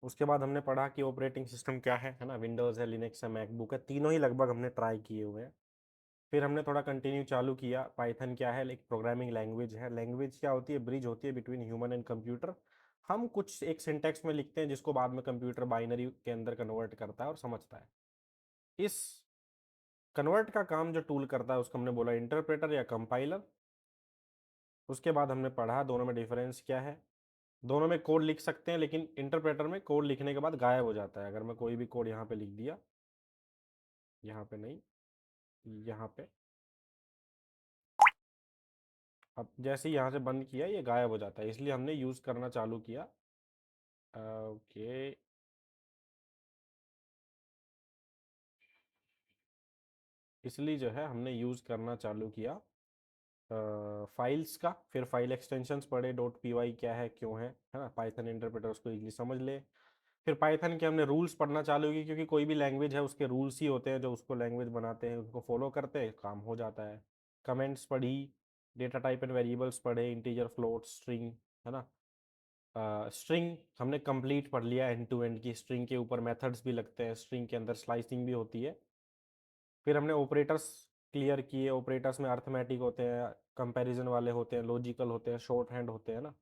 उसके बाद हमने पढ़ा कि ऑपरेटिंग सिस्टम क्या है ना, विंडोज़ है, लिनक्स है, मैकबुक है, तीनों ही लगभग हमने ट्राई किए हुए हैं। फिर हमने थोड़ा कंटिन्यू चालू किया, पाइथन क्या है, एक प्रोग्रामिंग लैंग्वेज है। लैंग्वेज क्या होती है? ब्रिज होती है बिटवीन ह्यूमन एंड कंप्यूटर। हम कुछ एक सिंटेक्स में लिखते हैं जिसको बाद में कंप्यूटर बाइनरी के अंदर कन्वर्ट करता है और समझता है। इस कन्वर्ट का काम जो टूल करता है उसको हमने बोला इंटरप्रेटर या कंपाइलर। उसके बाद हमने पढ़ा दोनों में डिफरेंस क्या है। दोनों में कोड लिख सकते हैं, लेकिन इंटरप्रेटर में कोड लिखने के बाद गायब हो जाता है। अगर मैं कोई भी कोड यहाँ पे लिख दिया, यहाँ पे नहीं, यहाँ पे, अब जैसे ही यहाँ से बंद किया ये गायब हो जाता है, इसलिए हमने यूज़ करना चालू किया। ओके, इसलिए जो है हमने यूज़ करना चालू किया फाइल्स का। फिर फाइल एक्सटेंशंस पढ़े, डॉट पी वाई क्या है, क्यों है ना, पाइथन इंटरप्रेटर उसको इजीली समझ ले। फिर पाइथन के हमने रूल्स पढ़ना चालू किए, क्योंकि कोई भी लैंग्वेज है उसके रूल्स ही होते हैं जो उसको लैंग्वेज बनाते हैं, उसको फॉलो करते हैं, काम हो जाता है। कमेंट्स पढ़ी, डेटा टाइप एंड वेरिएबल्स पढ़े, इंटीजर, फ्लोट, स्ट्रिंग, है ना। स्ट्रिंग हमने कंप्लीट पढ़ लिया, एंड टू एंड की। स्ट्रिंग के ऊपर मेथड्स भी लगते हैं, स्ट्रिंग के अंदर स्लाइसिंग भी होती है। फिर हमने ऑपरेटर्स क्लियर किए। ऑपरेटर्स में अर्थमेटिक होते हैं, कंपैरिजन वाले होते हैं, लॉजिकल होते हैं, शॉर्ट हैंड होते हैं ना।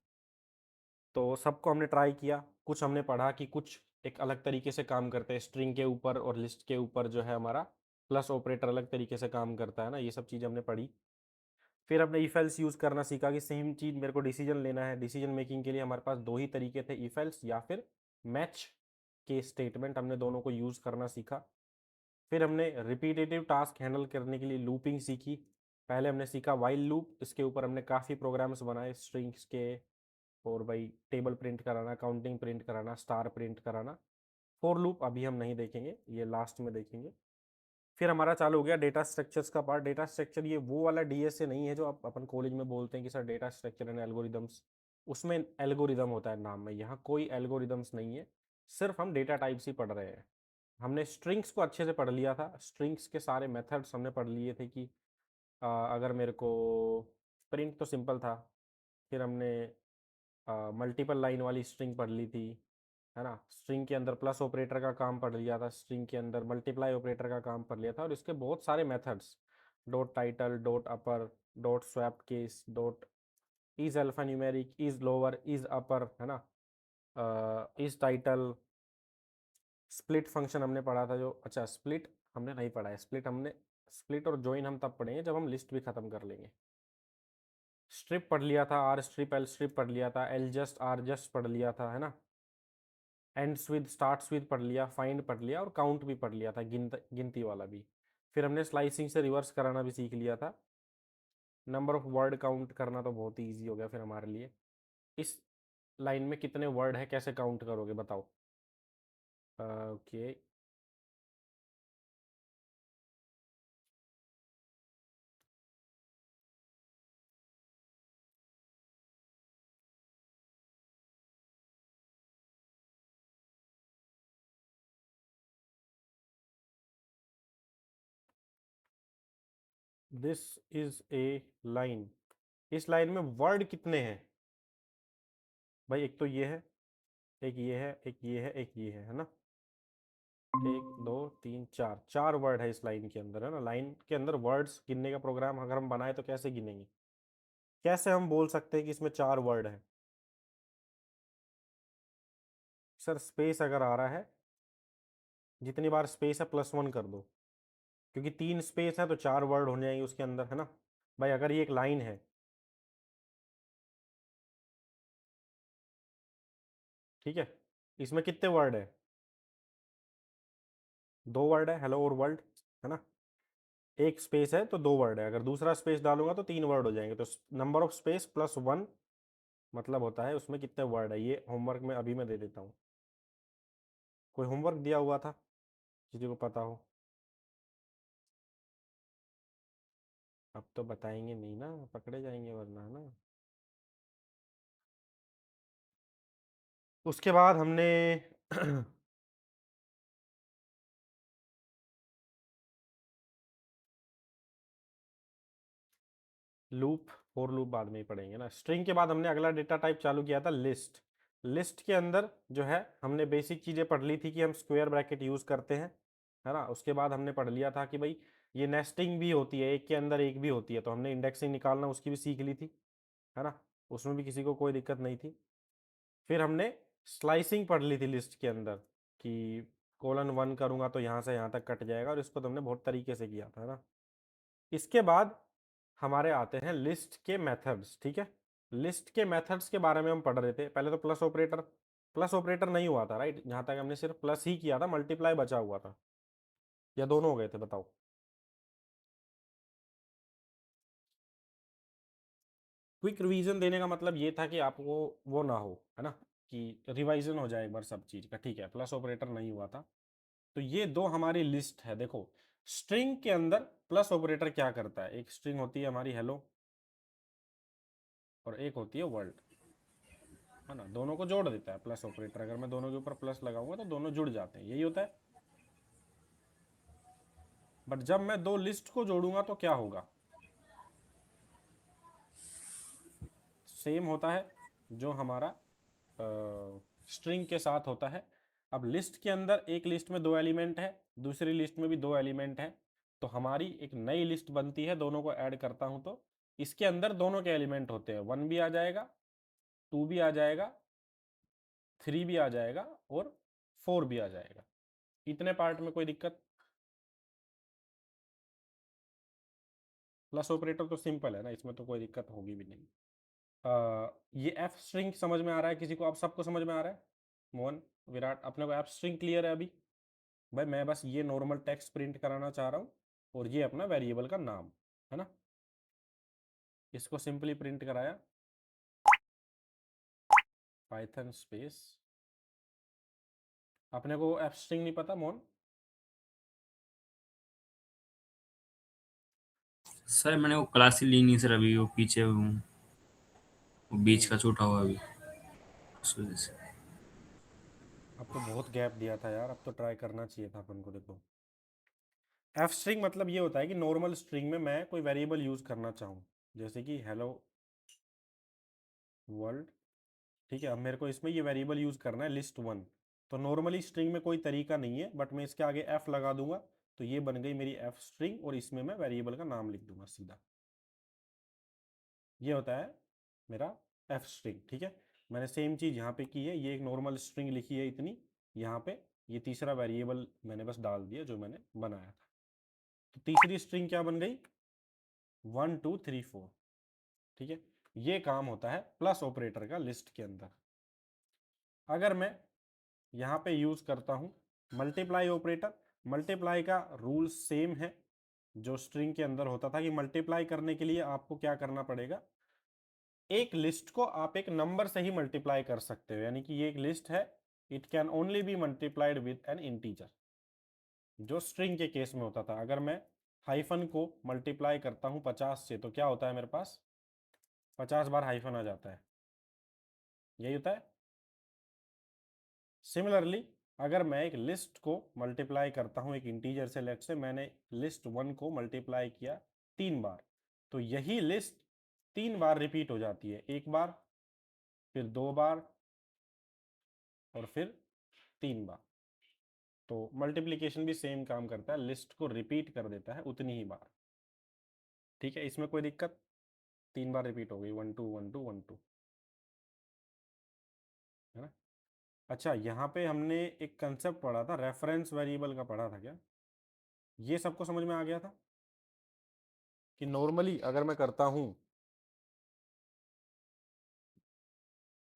तो सबको हमने ट्राई किया। कुछ हमने पढ़ा कि कुछ एक अलग तरीके से काम करते हैं, स्ट्रिंग के ऊपर और लिस्ट के ऊपर जो है हमारा प्लस ऑपरेटर अलग तरीके से काम करता है ना, ये सब चीज़ हमने पढ़ी। फिर हमने इफ एल्स यूज़ करना सीखा कि सेम चीज़ मेरे को डिसीजन लेना है, डिसीजन मेकिंग के लिए हमारे पास दो ही तरीके थे, इफ एल्स या फिर मैच के स्टेटमेंट, हमने दोनों को यूज़ करना सीखा। फिर हमने रिपीटेटिव टास्क हैंडल करने के लिए लूपिंग सीखी। पहले हमने सीखा वाइल लूप, इसके ऊपर हमने काफ़ी प्रोग्राम्स बनाए स्ट्रिंग्स के, और भाई टेबल प्रिंट कराना, काउंटिंग प्रिंट कराना, स्टार प्रिंट कराना। फॉर लूप अभी हम नहीं देखेंगे, ये लास्ट में देखेंगे। फिर हमारा चालू हो गया डेटा स्ट्रक्चर्स का पार्ट। डेटा स्ट्रक्चर ये वो वाला डीएसए नहीं है जो आप अपन कॉलेज में बोलते हैं कि sir data structure and algorithms, उसमें एल्गोरिदम होता है नाम में, यहाँ कोई एल्गोरिदम्स नहीं है, सिर्फ हम डेटा टाइप्स ही पढ़ रहे हैं। हमने स्ट्रिंग्स को अच्छे से पढ़ लिया था, स्ट्रिंग्स के सारे मेथड्स हमने पढ़ लिए थे कि अगर मेरे को प्रिंट तो सिंपल था। फिर हमने मल्टीपल लाइन वाली स्ट्रिंग पढ़ ली थी, है ना। स्ट्रिंग के अंदर प्लस ऑपरेटर का काम पढ़ लिया था, स्ट्रिंग के अंदर मल्टीप्लाई ऑपरेटर का काम पढ़ लिया था, और इसके बहुत सारे methods, dot title, dot upper, dot swap case, dot is alpha numeric, is lower, is upper, है ना, इज टाइटल, स्प्लिट फंक्शन हमने पढ़ा था जो, अच्छा स्प्लिट हमने नहीं पढ़ा है, स्प्लिट हमने, स्प्लिट और ज्वाइन हम तब पढ़ेंगे जब हम लिस्ट भी खत्म कर लेंगे। स्ट्रिप पढ़ लिया था, आर स्ट्रिप, एल स्ट्रिप पढ़ लिया था, एल जस्ट, आर जस्ट पढ़ लिया था, है ना। एंड्स विद, स्टार्ट्स विद पढ़ लिया, फाइंड पढ़ लिया, और काउंट भी पढ़ लिया था, गिनती वाला भी। फिर हमने स्लाइसिंग से रिवर्स कराना भी सीख लिया था। नंबर ऑफ वर्ड काउंट करना तो बहुत ही ईजी हो गया फिर हमारे लिए। इस लाइन में कितने वर्ड है, कैसे काउंट करोगे बताओ। Okay, this is a line. इस लाइन में वर्ड कितने हैं भाई? एक तो ये है, एक ये है, एक ये है, एक ये है ना। एक, दो, तीन, चार, चार वर्ड है इस लाइन के अंदर, है ना। लाइन के अंदर वर्ड्स गिनने का प्रोग्राम अगर हम बनाए तो कैसे गिनेंगे? कैसे हम बोल सकते हैं कि इसमें चार वर्ड है? सर स्पेस अगर आ रहा है, जितनी बार स्पेस है प्लस वन कर दो, क्योंकि तीन स्पेस है तो चार वर्ड हो जाएंगे उसके अंदर, है ना। भाई अगर ये एक लाइन है, ठीक है, इसमें कितने वर्ड है? दो वर्ड है, हेलो और वर्ल्ड, है ना। एक स्पेस है तो दो वर्ड है, अगर दूसरा स्पेस डालूंगा तो तीन वर्ड हो जाएंगे। तो number of space plus one मतलब होता है उसमें कितने वर्ड है। ये होमवर्क में अभी मैं दे देता हूँ। कोई होमवर्क दिया हुआ था किसी को पता हो? अब तो बताएंगे नहीं ना, पकड़े जाएंगे वरना, है ना। उसके बाद हमने लूप, फॉर लूप बाद में ही पढ़ेंगे ना। स्ट्रिंग के बाद हमने अगला डेटा टाइप चालू किया था लिस्ट। लिस्ट के अंदर जो है हमने बेसिक चीज़ें पढ़ ली थी कि हम स्क्वायर ब्रैकेट यूज़ करते हैं, है ना। उसके बाद हमने पढ़ लिया था कि भाई ये नेस्टिंग भी होती है, एक के अंदर एक भी होती है, तो हमने इंडेक्सिंग निकालना उसकी भी सीख ली थी, है ना। उसमें भी किसी को कोई दिक्कत नहीं थी। फिर हमने स्लाइसिंग पढ़ ली थी लिस्ट के अंदर कि कोलन 1 करूँगा तो यहाँ से यहाँ तक कट जाएगा, और इसको तो हमने बहुत तरीके से किया था, है ना। इसके बाद हमारे आते हैं लिस्ट के मेथड्स, ठीक है। लिस्ट के मेथड्स के बारे में हम पढ़ रहे थे। पहले तो प्लस ऑपरेटर नहीं हुआ था, राइट। जहाँ तक हमने सिर्फ प्लस ही किया था, मल्टीप्लाई बचा हुआ था, या दोनों हो गए थे, बताओ। क्विक रिवीजन देने का मतलब ये था कि आपको वो ना हो, है ना, कि रिवाइजन हो जाए एक बार सब चीज का, ठीक है। प्लस ऑपरेटर नहीं हुआ था। तो ये दो हमारी लिस्ट है। देखो, स्ट्रिंग के अंदर प्लस ऑपरेटर क्या करता है, एक स्ट्रिंग होती है हमारी हेलो और एक होती है वर्ल्ड, है ना। दोनों को जोड़ देता है प्लस ऑपरेटर। अगर मैं दोनों के ऊपर प्लस लगाऊंगा तो दोनों जुड़ जाते हैं, यही होता है। बट जब मैं दो लिस्ट को जोड़ूंगा तो क्या होगा, सेम होता है जो हमारा स्ट्रिंग के साथ होता है। अब लिस्ट के अंदर एक लिस्ट में दो एलिमेंट है, दूसरी लिस्ट में भी दो एलिमेंट है, तो हमारी एक नई लिस्ट बनती है। दोनों को ऐड करता हूं तो इसके अंदर दोनों के एलिमेंट होते हैं, 1 भी आ जाएगा, 2 भी आ जाएगा, 3 भी आ जाएगा और 4 भी आ जाएगा। इतने पार्ट में कोई दिक्कत? प्लस ऑपरेटर तो सिंपल है ना, इसमें तो कोई दिक्कत होगी भी नहीं। ये एफ स्ट्रिंग समझ में आ रहा है किसी को? आप सबको समझ में आ रहा है? मोहन, विराट, अपने को एफ स्ट्रिंग क्लियर है अभी? भाई मैं बस ये नॉर्मल टेक्स्ट प्रिंट कराना चाह रहा हूँ, और ये अपना वेरिएबल का नाम, है ना। इसको सिंपली प्रिंट कराया, पाइथन स्पेस। अपने को एफ स्ट्रिंग नहीं पता मोहन? सर मैंने वो क्लास ही ली नहीं सर, अभी वो पीछे हूँ, वो बीच का हम्म छूटा हुआ अभी, उस वजह से। अब तो बहुत गैप दिया था यार, अब तो ट्राई करना चाहिए था अपन को। देखो, एफ स्ट्रिंग मतलब ये होता है कि नॉर्मल स्ट्रिंग में मैं कोई वेरिएबल यूज करना चाहूँ, जैसे कि हेलो वर्ल्ड, ठीक है। अब मेरे को इसमें ये वेरिएबल यूज करना है list1। तो नॉर्मली स्ट्रिंग में कोई तरीका नहीं है, बट मैं इसके आगे एफ लगा दूंगा तो ये बन गई मेरी एफ स्ट्रिंग, और इसमें मैं वेरिएबल का नाम लिख दूंगा सीधा। ये होता है मेरा एफ स्ट्रिंग, ठीक है। मैंने सेम चीज यहाँ पे की है, ये एक नॉर्मल स्ट्रिंग लिखी है इतनी, यहाँ पे ये तीसरा वेरिएबल मैंने बस डाल दिया जो मैंने बनाया था। तो तीसरी स्ट्रिंग क्या बन गई? 1 2 3 4, ठीक है। ये काम होता है प्लस ऑपरेटर का लिस्ट के अंदर। अगर मैं यहाँ पे यूज करता हूँ मल्टीप्लाई ऑपरेटर, मल्टीप्लाई का रूल सेम है जो स्ट्रिंग के अंदर होता था, कि मल्टीप्लाई करने के लिए आपको क्या करना पड़ेगा, एक लिस्ट को आप एक नंबर से ही मल्टीप्लाई कर सकते हो। यानी कि ये एक लिस्ट है, it can only be multiplied with an integer, जो स्ट्रिंग के केस में होता था। अगर मैं हाइफन को मल्टीप्लाई करता हूँ 50 से तो क्या होता है, मेरे पास 50 बार हाइफन आ जाता है, यही होता है। सिमिलरली अगर मैं एक लिस्ट को मल्टीप्लाई करता हूं एक इंटीजर से, लेट से मैंने list1 को मल्टीप्लाई किया 3 बार, तो यही लिस्ट 3 बार रिपीट हो जाती है, एक बार, फिर 2 बार, और फिर 3 बार। तो मल्टीप्लीकेशन भी सेम काम करता है, लिस्ट को रिपीट कर देता है उतनी ही बार, ठीक है। इसमें कोई दिक्कत? 3 बार रिपीट हो गई, 1 2 1 2 1 2, है ना। अच्छा, यहाँ पे हमने एक कंसेप्ट पढ़ा था, रेफरेंस वेरिएबल का पढ़ा था क्या? ये सबको समझ में आ गया था कि नॉर्मली अगर मैं करता हूँ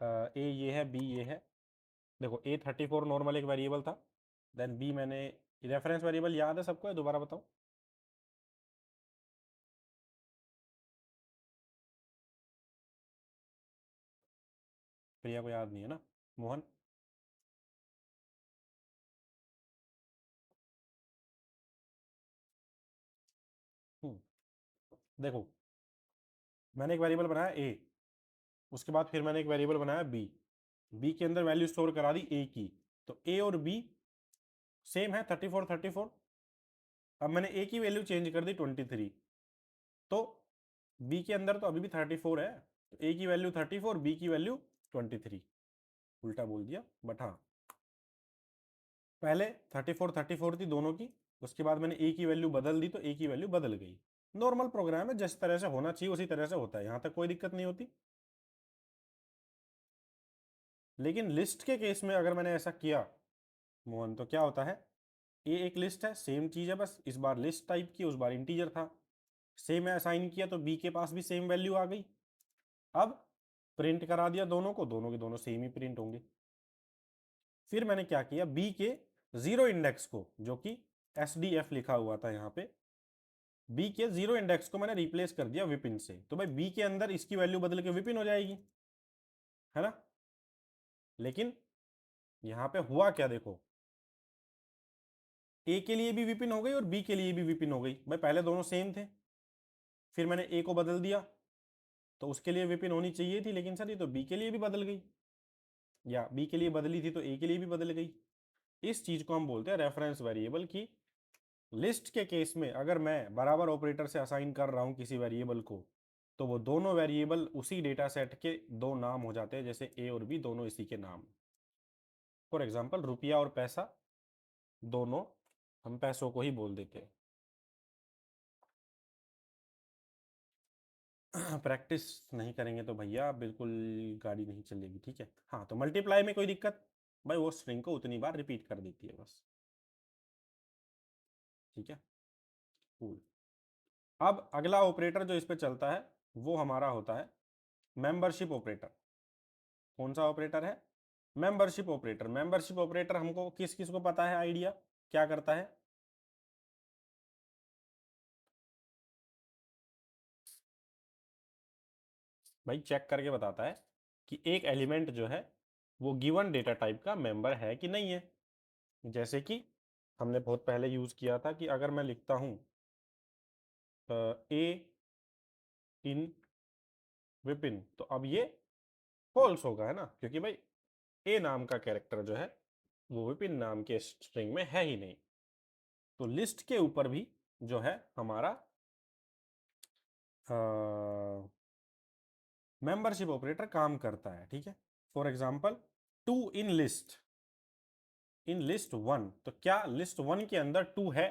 ए ये है, बी ये है। देखो, A34 नॉर्मल एक वेरिएबल था, देन बी मैंने, रेफरेंस वेरिएबल याद है सबको, दोबारा बताओ। प्रिया को याद नहीं है ना? मोहन? देखो, मैंने एक वेरिएबल बनाया ए, उसके बाद फिर मैंने एक वेरिएबल बनाया बी, बी के अंदर वैल्यू स्टोर करा दी ए की, तो ए और बी सेम है, 34 34। अब मैंने ए की वैल्यू चेंज कर दी 23, तो बी के अंदर तो अभी भी 34 है, तो ए की वैल्यू 34, बी की वैल्यू 23। उल्टा बोल दिया, बट हाँ पहले 34 थी दोनों की, उसके बाद मैंने ए की वैल्यू बदल दी तो ए की वैल्यू बदल गई। नॉर्मल प्रोग्राम है, जिस तरह से होना चाहिए उसी तरह से होता है, यहां तक कोई दिक्कत नहीं होती। लेकिन लिस्ट के केस में अगर मैंने ऐसा किया मोहन, तो क्या होता है, ए एक लिस्ट है, सेम चीज है, बस इस बार लिस्ट टाइप की, उस बार इंटीजर था। सेम असाइन किया तो बी के पास भी सेम वैल्यू आ गई। अब प्रिंट करा दिया दोनों को, दोनों के दोनों सेम ही प्रिंट होंगे। फिर मैंने क्या किया, बी के जीरो इंडेक्स को, जो कि SDF लिखा हुआ था यहाँ पे, बी के जीरो इंडेक्स को मैंने रिप्लेस कर दिया विपिन से। तो भाई बी के अंदर इसकी वैल्यू बदल के विपिन हो जाएगी, है ना। लेकिन यहां पे हुआ क्या, देखो, ए के लिए भी विपिन हो गई और बी के लिए भी विपिन हो गई। भाई पहले दोनों सेम थे, फिर मैंने ए को बदल दिया तो उसके लिए विपिन होनी चाहिए थी, लेकिन सर ये तो बी के लिए भी बदल गई, या बी के लिए बदली थी तो ए के लिए भी बदल गई। इस चीज को हम बोलते हैं रेफरेंस वेरिएबल की। लिस्ट के केस में अगर मैं बराबर ऑपरेटर से असाइन कर रहा हूं किसी वेरिएबल को, तो वो दोनों वेरिएबल उसी डेटा सेट के दो नाम हो जाते हैं, जैसे ए और बी दोनों इसी के नाम। फॉर एग्जाम्पल रुपया और पैसा, दोनों हम पैसों को ही बोल देते हैं। प्रैक्टिस नहीं करेंगे तो भैया बिल्कुल गाड़ी नहीं चलेगी, ठीक है। हाँ तो मल्टीप्लाई में कोई दिक्कत, भाई वो स्ट्रिंग को उतनी बार रिपीट कर देती है बस, ठीक है, कूल। अब अगला ऑपरेटर जो इस पे चलता है वो हमारा होता है मेंबरशिप ऑपरेटर। कौन सा ऑपरेटर है, मेंबरशिप ऑपरेटर। मेंबरशिप ऑपरेटर हमको किस किस को पता है, आइडिया क्या करता है, भाई चेक करके बताता है कि एक एलिमेंट जो है वो गिवन डेटा टाइप का मेंबर है कि नहीं है। जैसे कि हमने बहुत पहले यूज किया था कि अगर मैं लिखता हूं ए इन विपिन, तो अब ये फॉल्स होगा, है ना, क्योंकि भाई ए नाम का कैरेक्टर जो है वो विपिन नाम के स्ट्रिंग में है ही नहीं। तो लिस्ट के ऊपर भी जो है हमारा मेंबरशिप ऑपरेटर काम करता है, ठीक है। For example two in list, in list one, तो क्या लिस्ट वन के अंदर टू है,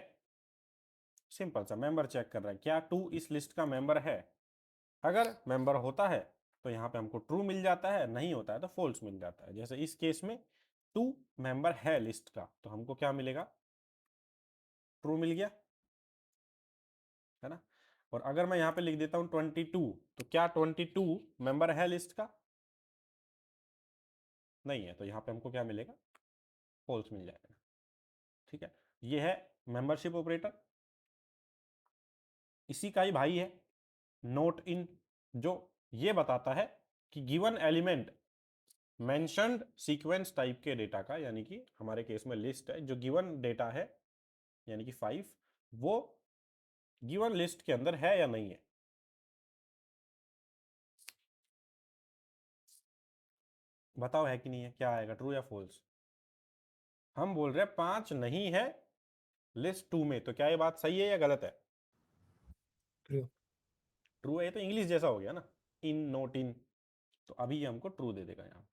सिंपल सा मेंबर चेक कर रहा है क्या टू इस लिस्ट का मेंबर है। अगर मेंबर होता है तो यहाँ पे हमको ट्रू मिल जाता है, नहीं होता है तो फॉल्स मिल जाता है। जैसे इस केस में टू मेंबर है लिस्ट का, तो हमको क्या मिलेगा, ट्रू मिल गया, है ना। और अगर मैं यहाँ पे लिख देता हूँ 22, तो क्या 22 मेंबर है लिस्ट का, नहीं है, तो यहाँ पे हमको क्या मिलेगा, फॉल्स मिल जाएगा, ठीक है। ये है मेंबरशिप ऑपरेटर। इसी का ही भाई है नोट इन, जो ये बताता है कि given element mentioned sequence type के डेटा का, यानी कि हमारे केस में लिस्ट है, जो गिवन डेटा है यानी कि 5, वो गिवन लिस्ट के अंदर है या नहीं है। बताओ है कि नहीं है, क्या आएगा, ट्रू या फॉल्स। हम बोल रहे हैं 5 नहीं है लिस्ट 2 में, तो क्या ये बात सही है या गलत है। ट्रू। ट्रू है, ये तो इंग्लिश जैसा हो गया ना, इन नोट इन, तो अभी ये हमको ट्रू दे देगा यहाँ।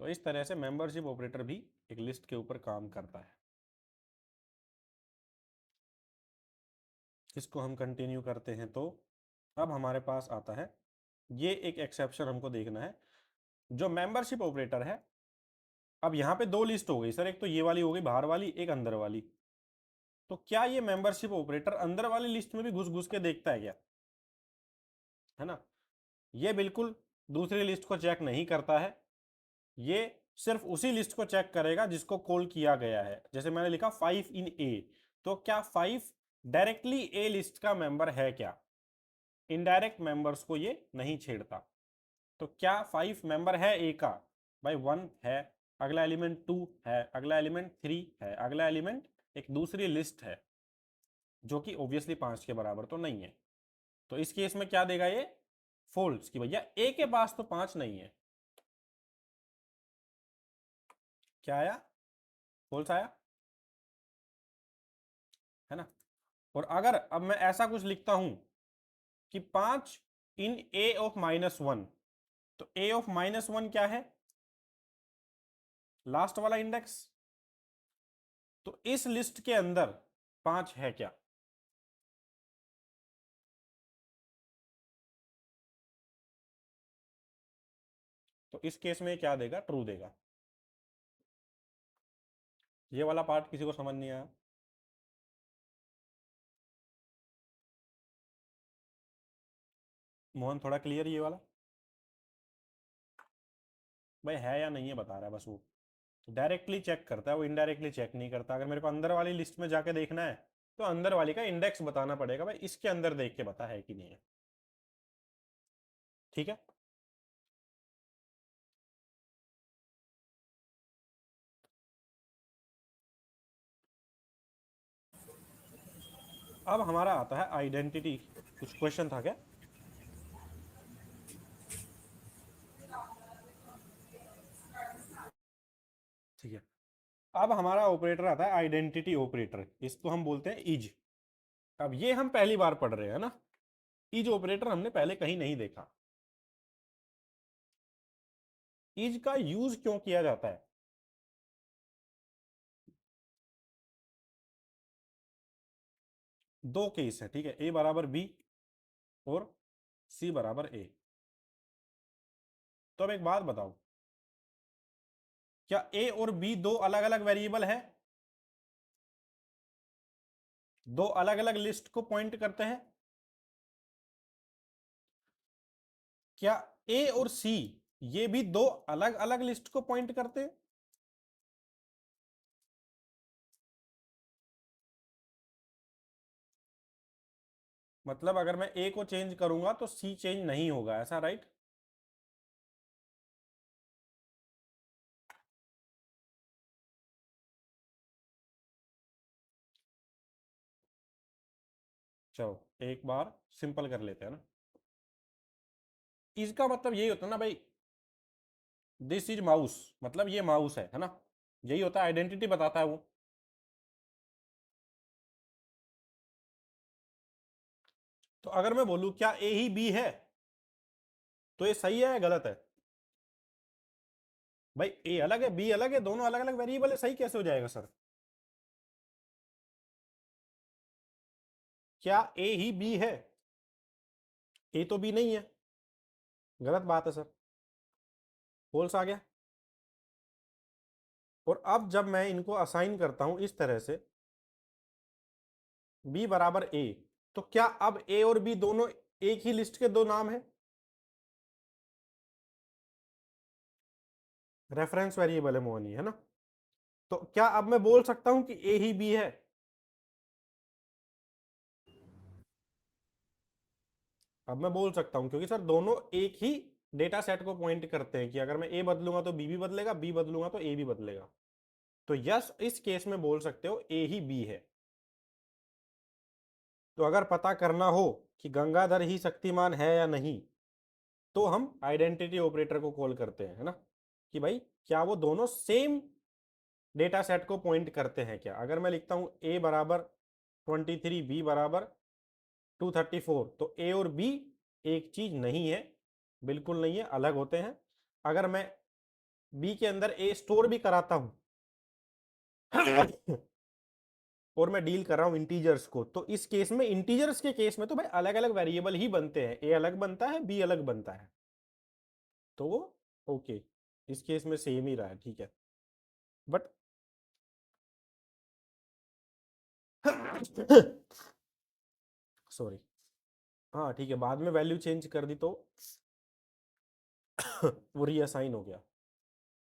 तो इस तरह से मेंबरशिप ऑपरेटर भी एक लिस्ट के ऊपर काम करता है। इसको हम कंटिन्यू करते हैं, तो अब हमारे पास आता है, ये एक एक्सेप्शन हमको देखना है, जो मेंबरशिप ऑपरेटर है। अब यहाँ पे दो लिस्ट हो गई सर, एक तो ये वाली हो गई बाहर वाली, एक अंदर वाली। तो क्या ये मेंबरशिप ऑपरेटर अंदर वाली लिस्ट में भी घुस घुस के देखता है क्या, है ना। ये बिल्कुल दूसरी लिस्ट को चेक नहीं करता है, ये सिर्फ उसी लिस्ट को चेक करेगा जिसको कॉल किया गया है। जैसे मैंने लिखा 5 इन ए, तो क्या 5 डायरेक्टली ए लिस्ट का मेंबर है क्या, इनडायरेक्ट मेंबर्स को ये नहीं छेड़ता। तो क्या 5 मेंबर है ए का, भाई 1 है, अगला एलिमेंट 2 है, अगला एलिमेंट 3 है, अगला एलिमेंट एक दूसरी लिस्ट है जो कि ऑब्वियसली 5 के बराबर तो नहीं है। तो इस केस में क्या देगा ये, फॉल्स, कि भैया ए के पास तो 5 नहीं है। क्या आया, फॉल्स आया, है ना। और अगर अब मैं ऐसा कुछ लिखता हूं कि 5 इन ए ऑफ -1, तो ए ऑफ -1 क्या है, लास्ट वाला इंडेक्स। तो इस लिस्ट के अंदर 5 है क्या? तो इस केस में क्या देगा? ट्रू देगा। ये वाला पार्ट किसी को समझ नहीं आया? मोहन थोड़ा क्लियर ये वाला? भाई है या नहीं है बता रहा है बस वो। डायरेक्टली चेक करता है वो, इनडायरेक्टली चेक नहीं करता। अगर मेरे को अंदर वाली लिस्ट में जाके देखना है तो अंदर वाली का इंडेक्स बताना पड़ेगा, भाई इसके अंदर देख के बता है कि नहीं है। ठीक है। अब हमारा आता है आइडेंटिटी। कुछ क्वेश्चन था क्या? ठीक है। अब हमारा ऑपरेटर आता है आइडेंटिटी ऑपरेटर, इसको हम बोलते हैं इज। अब ये हम पहली बार पढ़ रहे हैं ना, इज ऑपरेटर हमने पहले कहीं नहीं देखा। इज का यूज क्यों किया जाता है? दो केस है, ठीक है, ए बराबर बी और सी बराबर ए। तो अब एक बात बताओ, क्या ए और बी दो अलग अलग वेरिएबल है? दो अलग अलग लिस्ट को पॉइंट करते हैं? क्या ए और सी ये भी दो अलग अलग लिस्ट को पॉइंट करते हैं? मतलब अगर मैं ए को चेंज करूंगा तो सी चेंज नहीं होगा, ऐसा राइट? चलो एक बार सिंपल कर लेते हैं ना। इसका मतलब यही होता है ना भाई, दिस इज माउस, मतलब ये माउस है ना? यही होता है, आइडेंटिटी बताता है वो। तो अगर मैं बोलूं क्या ए ही बी है, तो ये सही है या गलत है? भाई ए अलग है बी अलग है, दोनों अलग अलग वेरिएबल है, सही कैसे हो जाएगा सर? क्या ए ही बी है? ए तो बी नहीं है, गलत बात है सर। फोल्स आ गया। और अब जब मैं इनको असाइन करता हूं इस तरह से, बी बराबर ए, तो क्या अब ए और बी दोनों एक ही लिस्ट के दो नाम है? रेफरेंस वेरिएबल है मोहनी, है ना? तो क्या अब मैं बोल सकता हूं कि ए ही बी है? अब मैं बोल सकता हूं, क्योंकि सर दोनों एक ही डेटा सेट को पॉइंट करते हैं कि अगर मैं ए बदलूंगा तो बी भी बदलेगा, बी बदलूंगा तो ए भी बदलेगा। तो यस, इस केस में बोल सकते हो ए ही बी है। तो अगर पता करना हो कि गंगाधर ही शक्तिमान है या नहीं, तो हम आइडेंटिटी ऑपरेटर को कॉल करते हैं, है ना? कि भाई क्या वो दोनों सेम डेटा सेट को पॉइंट करते हैं क्या? अगर मैं लिखता हूं ए बराबर 23, बी बराबर 234, तो ए और बी एक चीज नहीं है, बिल्कुल नहीं है, अलग होते हैं। अगर मैं बी के अंदर ए स्टोर भी कराता हूं और मैं डील कर रहा हूं इंटीजर्स को, तो इस केस में, इंटीजर्स के केस में तो भाई अलग अलग वेरिएबल ही बनते हैं, ए अलग बनता है बी अलग बनता है। तो वो ओके, इस केस में सेम ही रहा है, ठीक है। बट सॉरी, हाँ ठीक है, बाद में वैल्यू चेंज कर दी तो वो रीअसाइन हो गया।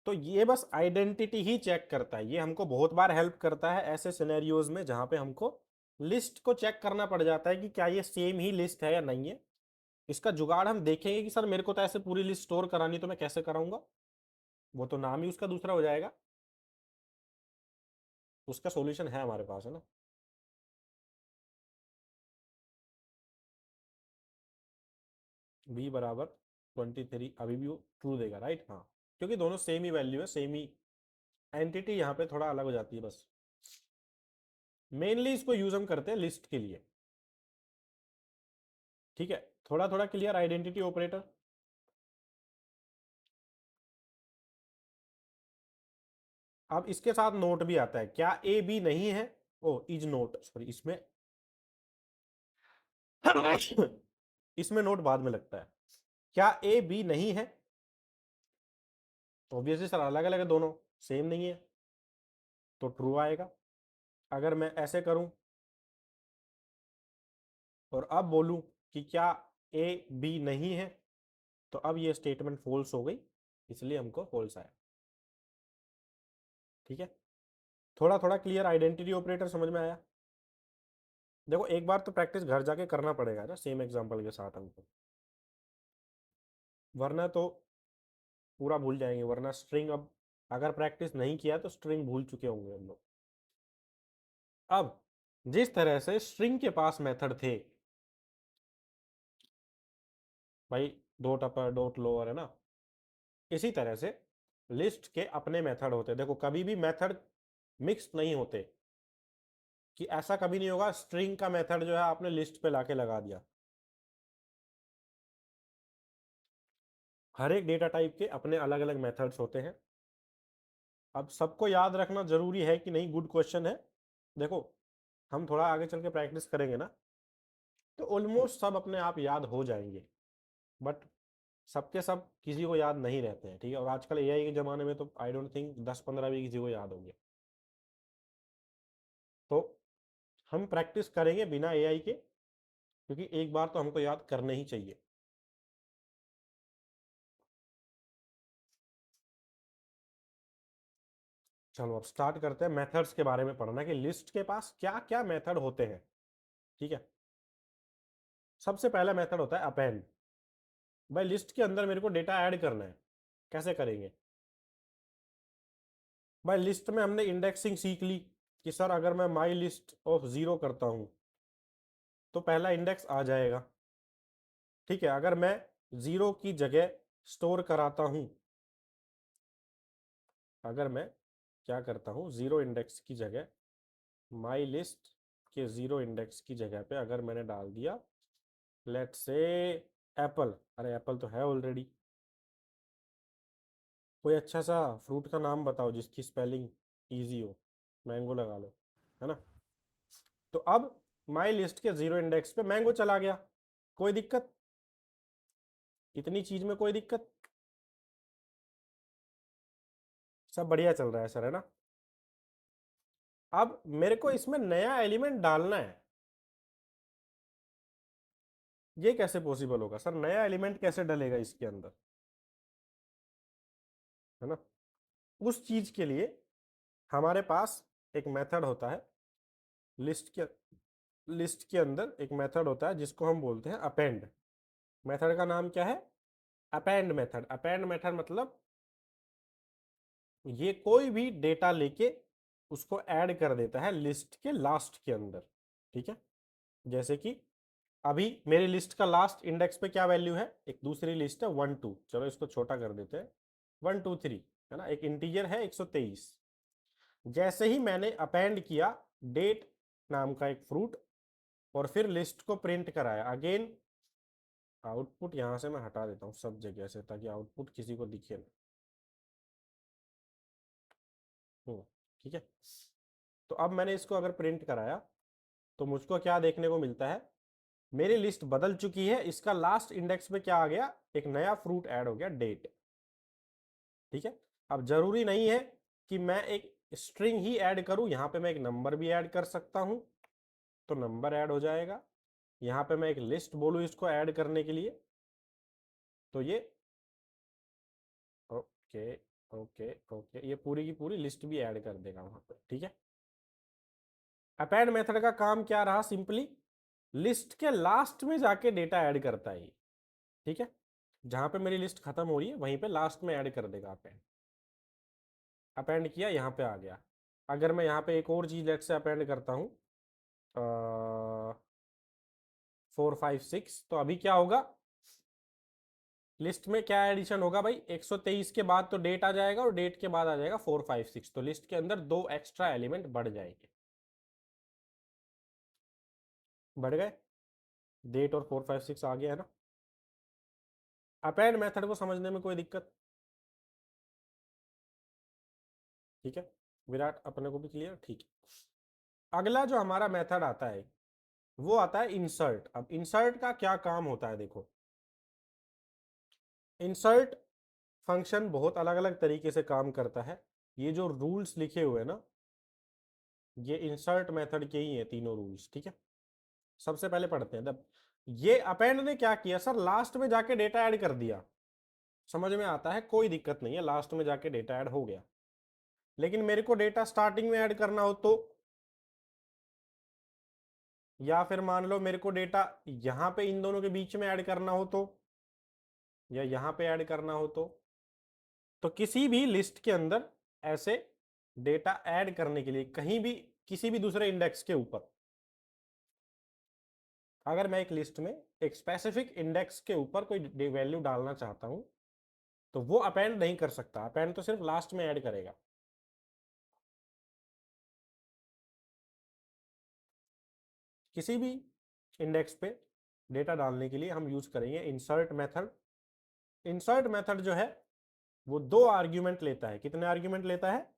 तो ये बस आइडेंटिटी ही चेक करता है, ये हमको बहुत बार हेल्प करता है ऐसे सिनेरियोज में जहां पे हमको लिस्ट को चेक करना पड़ जाता है कि क्या ये सेम ही लिस्ट है या नहीं है। इसका जुगाड़ हम देखेंगे कि सर मेरे को तो ऐसे पूरी लिस्ट स्टोर करानी, तो मैं कैसे कराऊंगा? वो तो नाम ही उसका दूसरा हो जाएगा। उसका सॉल्यूशन है हमारे पास, है ना? बी बराबर 23 अभी भी वो ट्रू देगा, राइट? हाँ, क्योंकि दोनों सेम ही वैल्यू है, सेम ही एंटिटी, यहाँ पे थोड़ा अलग हो जाती है बस। मेनली इसको यूज हम करते हैं लिस्ट के लिए। ठीक है, थोड़ा थोड़ा क्लियर आइडेंटिटी ऑपरेटर? अब इसके साथ नोट भी आता है, क्या ए बी नहीं है, ओ इज नोट, सॉरी इसमें इसमें नोट बाद में लगता है। क्या ए बी नहीं है, ऑब्वियसली सर अलग अलग है दोनों, सेम नहीं है, तो ट्रू आएगा। अगर मैं ऐसे करूं और अब बोलूं कि क्या ए बी नहीं है, तो अब ये स्टेटमेंट फॉल्स हो गई, इसलिए हमको फॉल्स आया। ठीक है, थोड़ा थोड़ा क्लियर, आइडेंटिटी ऑपरेटर समझ में आया। देखो एक बार तो प्रैक्टिस घर जाके करना पड़ेगा ना, सेम एग्जांपल के साथ हमको, वरना तो पूरा भूल जाएंगे। वरना स्ट्रिंग, अब अगर प्रैक्टिस नहीं किया तो स्ट्रिंग भूल चुके होंगे हम लोग। अब जिस तरह से स्ट्रिंग के पास मेथड थे भाई, डॉट अपर डॉट लोअर है ना, इसी तरह से लिस्ट के अपने मेथड होते। देखो कभी भी मेथड मिक्स नहीं होते, कि ऐसा कभी नहीं होगा स्ट्रिंग का मेथड जो है आपने लिस्ट पे लाके लगा दिया। हर एक डेटा टाइप के अपने अलग अलग मेथड्स होते हैं। अब सबको याद रखना जरूरी है कि नहीं, गुड क्वेश्चन है। देखो हम थोड़ा आगे चल के प्रैक्टिस करेंगे ना, तो ऑलमोस्ट सब अपने आप याद हो जाएंगे, बट सबके सब किसी को याद नहीं रहते हैं। ठीक है, और आजकल एआई के जमाने में तो आई डोंट थिंक 10-15 भी किसी को याद होंगे। तो हम प्रैक्टिस करेंगे बिना एआई के, क्योंकि एक बार तो हमको याद करने ही चाहिए। चलो अब स्टार्ट करते हैं मेथड्स के बारे में पढ़ना, कि लिस्ट के पास क्या क्या मेथड होते हैं। ठीक है, सबसे पहला मेथड होता है अपेंड। भाई लिस्ट के अंदर मेरे को डेटा ऐड करना है, कैसे करेंगे? भाई लिस्ट में हमने इंडेक्सिंग सीख ली, कि सर अगर मैं माई लिस्ट ऑफ 0 करता हूं तो पहला इंडेक्स आ जाएगा। ठीक है, अगर मैं 0 की जगह स्टोर कराता हूं, अगर मैं क्या करता हूं, 0 इंडेक्स की जगह माई लिस्ट के 0 इंडेक्स की जगह पे अगर मैंने डाल दिया लेट्स से एप्पल, अरे एप्पल तो है ऑलरेडी, कोई अच्छा सा फ्रूट का नाम बताओ जिसकी स्पेलिंग इजी हो, मैंगो लगा लो, है ना। तो अब माई लिस्ट के 0 इंडेक्स पे मैंगो चला गया, कोई दिक्कत? इतनी चीज में कोई दिक्कत? सब बढ़िया चल रहा है सर, है ना। अब मेरे को इसमें नया एलिमेंट डालना है, ये कैसे पॉसिबल होगा सर? नया एलिमेंट कैसे डलेगा इसके अंदर, है ना। उस चीज के लिए हमारे पास एक मेथड होता है, लिस्ट के लिस्ट के अंदर एक मेथड होता है जिसको हम बोलते हैं अपेंड। मेथड का नाम क्या है? Append method. अपेंड मेथड मतलब ये कोई भी डेटा लेके उसको ऐड कर देता है लिस्ट के लास्ट के अंदर। ठीक है, जैसे कि अभी मेरी लिस्ट का लास्ट इंडेक्स पे क्या वैल्यू है, एक दूसरी लिस्ट है 1 2, चलो इसको छोटा कर देते हैं, 1 2 3, है ना, एक इंटीजर है 123। जैसे ही मैंने अपेंड किया डेट नाम का एक फ्रूट, और फिर लिस्ट को प्रिंट कराया, अगेन आउटपुट यहां से मैं हटा देता हूँ सब जगह से, ताकि आउटपुट किसी को दिखे ना। ठीक है, तो अब मैंने इसको अगर प्रिंट कराया तो मुझको क्या देखने को मिलता है, मेरी लिस्ट बदल चुकी है, इसका लास्ट इंडेक्स पे क्या आ गया, एक नया फ्रूट ऐड हो गया, डेट। ठीक है, अब जरूरी नहीं है कि मैं एक स्ट्रिंग ही ऐड करूं, यहां पे मैं एक नंबर भी ऐड कर सकता हूं, तो नंबर ऐड हो जाएगा। यहां पे मैं एक लिस्ट बोलूं इसको ऐड करने के लिए, तो ये ओके ओके ओके, ये पूरी की पूरी लिस्ट भी ऐड कर देगा वहां पे। ठीक है, अपेंड मेथड का काम क्या रहा, सिंपली लिस्ट के लास्ट में जाके डेटा ऐड करता है। ठीक है, जहां पे मेरी लिस्ट खत्म हो रही है वहीं पे लास्ट में ऐड कर देगा अपेंड। अपेंड किया, यहाँ पे आ गया। अगर मैं यहाँ पे एक और चीज लेट से अपेंड करता हूँ 4 5 6, तो अभी क्या होगा, लिस्ट में क्या एडिशन होगा भाई, 123 के बाद तो डेट आ जाएगा और डेट के बाद आ जाएगा 4 5 6, तो लिस्ट के अंदर 2 एक्स्ट्रा एलिमेंट बढ़ जाएंगे। बढ़ गए, डेट और 4 5 6 आ गया है ना। अपेंड मेथड को समझने में कोई दिक्कत? ठीक है, विराट अपने को भी क्लियर, ठीक है। अगला जो हमारा मेथड आता है वो आता है इंसर्ट। अब इंसर्ट का क्या काम होता है, देखो इंसर्ट फंक्शन बहुत अलग अलग तरीके से काम करता है। ये जो रूल्स लिखे हुए हैं ना, ये इंसर्ट मेथड के ही हैं तीनों रूल्स, ठीक है। सबसे पहले पढ़ते हैं। जब ये अपेंड ने क्या किया सर, लास्ट में जाके डेटा ऐड कर दिया, समझ में आता है, कोई दिक्कत नहीं है, लास्ट में जाके डेटा ऐड हो गया। लेकिन मेरे को डेटा स्टार्टिंग में ऐड करना हो तो, या फिर मान लो मेरे को डेटा यहां पे इन दोनों के बीच में ऐड करना हो तो, या यहां पे ऐड करना हो तो किसी भी लिस्ट के अंदर ऐसे डेटा ऐड करने के लिए कहीं भी किसी भी दूसरे इंडेक्स के ऊपर, अगर मैं एक लिस्ट में एक स्पेसिफिक इंडेक्स के ऊपर कोई वैल्यू डालना चाहता हूं तो वो अपेंड नहीं कर सकता, अपेंड तो सिर्फ लास्ट में ऐड करेगा। किसी भी इंडेक्स पे डेटा डालने के लिए हम यूज करेंगे इंसर्ट मेथड। इंसर्ट मेथड जो है वो दो आर्ग्यूमेंट लेता है। कितने आर्ग्यूमेंट लेता है?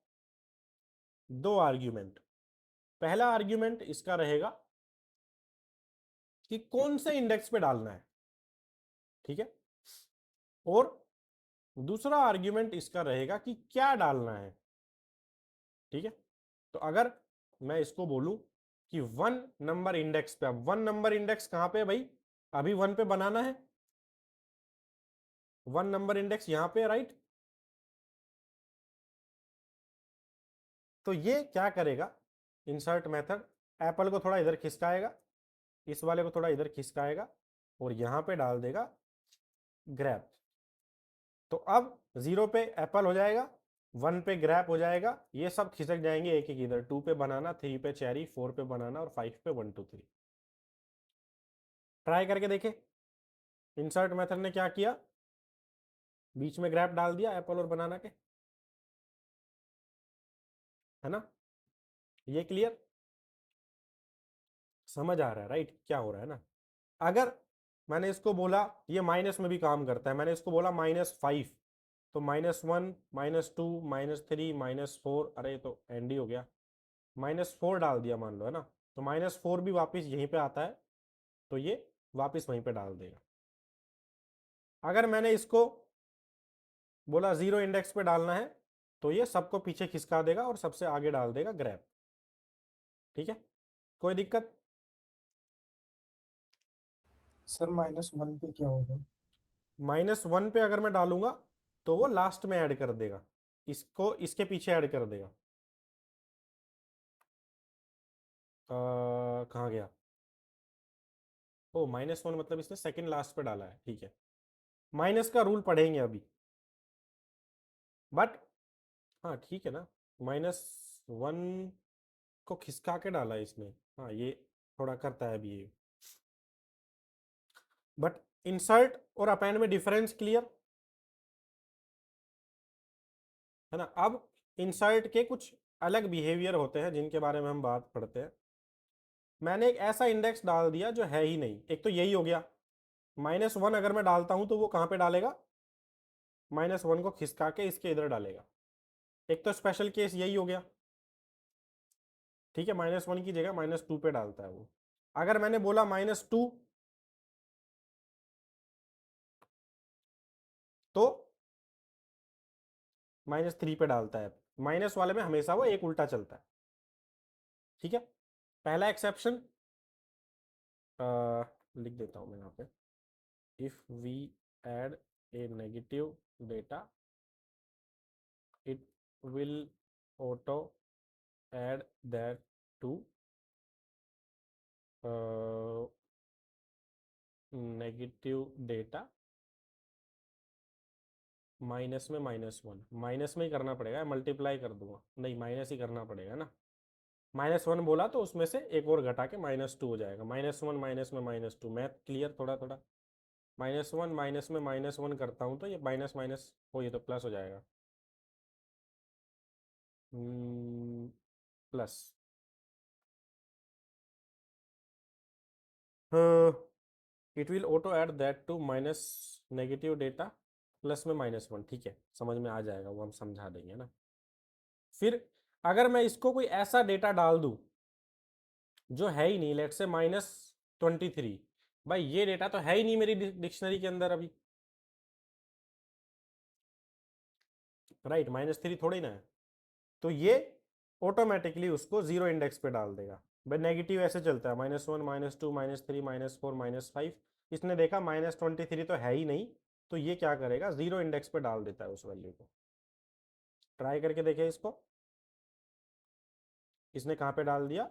दो आर्ग्यूमेंट। पहला आर्ग्यूमेंट इसका रहेगा कि कौन से इंडेक्स पे डालना है, ठीक है, और दूसरा आर्ग्यूमेंट इसका रहेगा कि क्या डालना है, ठीक है। तो अगर मैं इसको बोलूं कि 1 नंबर इंडेक्स पे, अब 1 नंबर इंडेक्स कहां पे है भाई, अभी 1 पे बनाना है, 1 नंबर इंडेक्स यहां पे, राइट। तो ये क्या करेगा इंसर्ट मेथड, एप्पल को थोड़ा इधर खिसकाएगा, इस वाले को थोड़ा इधर खिसकाएगा और यहां पे डाल देगा ग्रैप। तो अब 0 पे एप्पल हो जाएगा, 1 पे ग्रैप हो जाएगा, ये सब खिसक जाएंगे एक एक इधर, 2 पे बनाना, 3 पे चेरी, 4 पे बनाना और 5 पे 1 2 3। ट्राई करके देखे, इंसर्ट मेथड ने क्या किया, बीच में ग्रैप डाल दिया एप्पल और बनाना के, है ना। ये क्लियर, समझ आ रहा है राइट क्या हो रहा है ना। अगर मैंने इसको बोला, ये माइनस में भी काम करता है, मैंने इसको बोला -5, तो -1 -2 -3 -4, अरे तो एंड ही हो गया, -4 डाल दिया मान लो, है ना। तो -4 भी वापस यहीं पे आता है, तो ये वापस वहीं पे डाल देगा। अगर मैंने इसको बोला 0 इंडेक्स पे डालना है तो ये सबको पीछे खिसका देगा और सबसे आगे डाल देगा ग्रैप, ठीक है, कोई दिक्कत? सर -1 पे क्या होगा? -1 पे अगर मैं डालूंगा तो वो लास्ट में ऐड कर देगा, इसको इसके पीछे ऐड कर देगा। कहाँ गया? ओ -1 मतलब इसने सेकंड लास्ट पे डाला है, ठीक है। माइनस का रूल पढ़ेंगे अभी, बट हाँ ठीक है ना, -1 को खिसका के डाला है इसने, हाँ ये थोड़ा करता है अभी ये। बट इंसर्ट और अपेंड में डिफरेंस क्लियर है ना। अब इंसर्ट के कुछ अलग बिहेवियर होते हैं जिनके बारे में हम बात पढ़ते हैं। मैंने एक ऐसा इंडेक्स डाल दिया जो है ही नहीं, एक तो यही हो गया, -1 अगर मैं डालता हूं तो वो कहां पे डालेगा, -1 को खिसका के इसके इधर डालेगा। एक तो स्पेशल केस यही हो गया, ठीक है, -1 की जगह -2 पे डालता है वो। अगर मैंने बोला -2 तो -3 पे डालता है, माइनस वाले में हमेशा वो एक उल्टा चलता है, ठीक है। पहला एक्सेप्शन लिख देता हूं मैं यहाँ पे, if we add a negative data it will auto add that to negative data minus में -1, माइनस में ही करना पड़ेगा, मल्टीप्लाई कर दूंगा, नहीं माइनस ही करना पड़ेगा ना। -1 बोला तो उसमें से एक और घटा के -2 हो जाएगा, -1 माइनस में -2, मैथ क्लियर थोड़ा थोड़ा, -1 माइनस में -1 करता हूँ तो ये माइनस माइनस हो, ये तो प्लस हो जाएगा, plus. It will auto add that to minus negative data plus में -1, ठीक है, समझ में आ जाएगा वो, हम समझा देंगे ना। फिर अगर मैं इसको कोई ऐसा डेटा डाल दूं जो है ही नहीं, लेट से -23, भाई ये डेटा तो है ही नहीं मेरी डिक्शनरी के अंदर अभी, राइट, -3 थोड़ी ना है, तो ये ऑटोमेटिकली उसको 0 इंडेक्स पे डाल देगा। भाई नेगेटिव ऐसे चलता है, -1 -2 -3 -4 -5, इसने देखा -23 तो है ही नहीं, तो ये क्या करेगा, 0 इंडेक्स पे डाल देता है उस वैल्यू को। ट्राई करके देखे इसको, इसने कहाँ पे डाल दिया,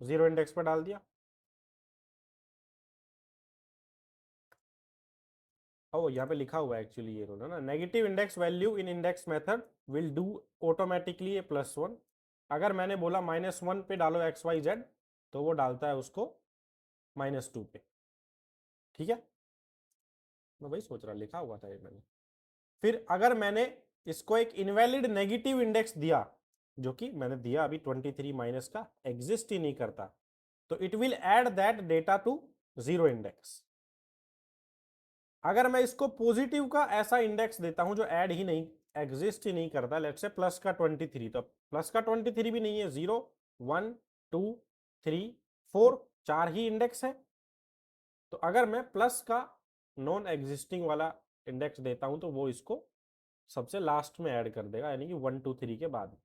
0 इंडेक्स पे डाल दिया। ओ यहाँ पे लिखा हुआ है एक्चुअली ये रूल है ना, negative index value in index method will do automatically ए +1। अगर मैंने बोला -1 पे डालो XYZ, तो वो डालता है उसको -2 पे। ठीक है, मैं वही सोच रहा, लिखा हुआ था ये मैंने। फिर अगर मैंने इसको एक इनवैलिड नेगेटिव इंडेक्स दिया, जो कि मैंने दिया अभी 23 माइनस का एग्जिस्ट ही नहीं करता, तो it will add that data to 0 index. अगर मैं इसको पॉजिटिव का ऐसा इंडेक्स देता हूं जो ऐड ही नहीं, एग्जिस्ट ही नहीं करता, लेट्स से प्लस का 23, तो प्लस का 23 भी नहीं है, 0 1 2 3 4 4 ही इंडेक्स है। तो अगर मैं प्लस का नॉन एग्जिस्टिंग वाला इंडेक्स देता हूं तो वो इसको सबसे लास्ट में ऐड कर देगा, यानी कि 1 2 3 के बाद।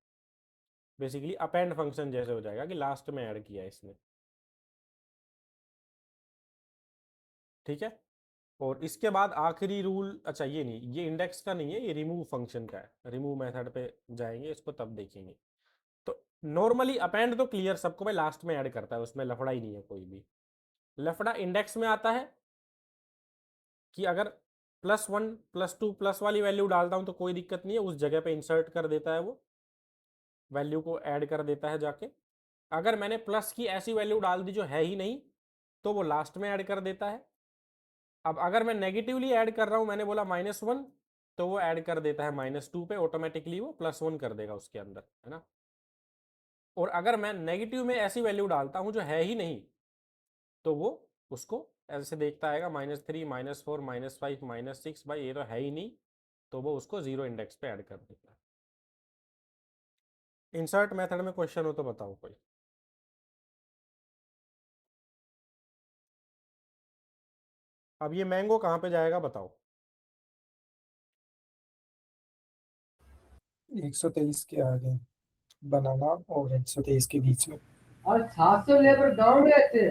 बेसिकली अपेंड फंक्शन जैसे हो जाएगा कि लास्ट में ऐड किया इसने। ठीक है, और इसके बाद आखिरी रूल, अच्छा ये नहीं, ये इंडेक्स का नहीं है, ये रिमूव फंक्शन का है, रिमूव मेथड पे जाएंगे, इसको तब देखेंगे। तो नॉर्मली अपेंड तो क्लियर सबको भाई लास्ट में ऐड करता है, उसमें लफड़ा ही नहीं है कोई भी। लफड़ा इंडेक्स में आता है कि अगर +1 +2 प्लस वाली वैल्यू डालता हूं तो कोई दिक्कत नहीं है, उस जगह पे इंसर्ट कर देता है, वो वैल्यू को ऐड कर देता है जाके। अगर मैंने प्लस की ऐसी वैल्यू डाल दी जो है ही नहीं, तो वो लास्ट में ऐड कर देता है। अब अगर मैं नेगेटिवली ऐड कर रहा हूं, मैंने बोला -1, तो वो ऐड कर देता है -2 पे, ऑटोमेटिकली वो +1 कर देगा उसके अंदर, है ना। और अगर मैं नेगेटिव में ऐसी वैल्यू डालता हूं जो है ही नहीं, तो वो उसको ऐसे देखता आएगा, -3 -4 -5 -6, भाई ये तो है ही नहीं, तो वो उसको 0 इंडेक्स पे ऐड कर देता है। इंसर्ट मेथड में क्वेश्चन हो तो बताओ कोई। अब ये मैंगो कहाँ पे जाएगा बताओ। 123 के आगे, बनाना और 123 के बीच में। और 700 लेबर गाँव में थे।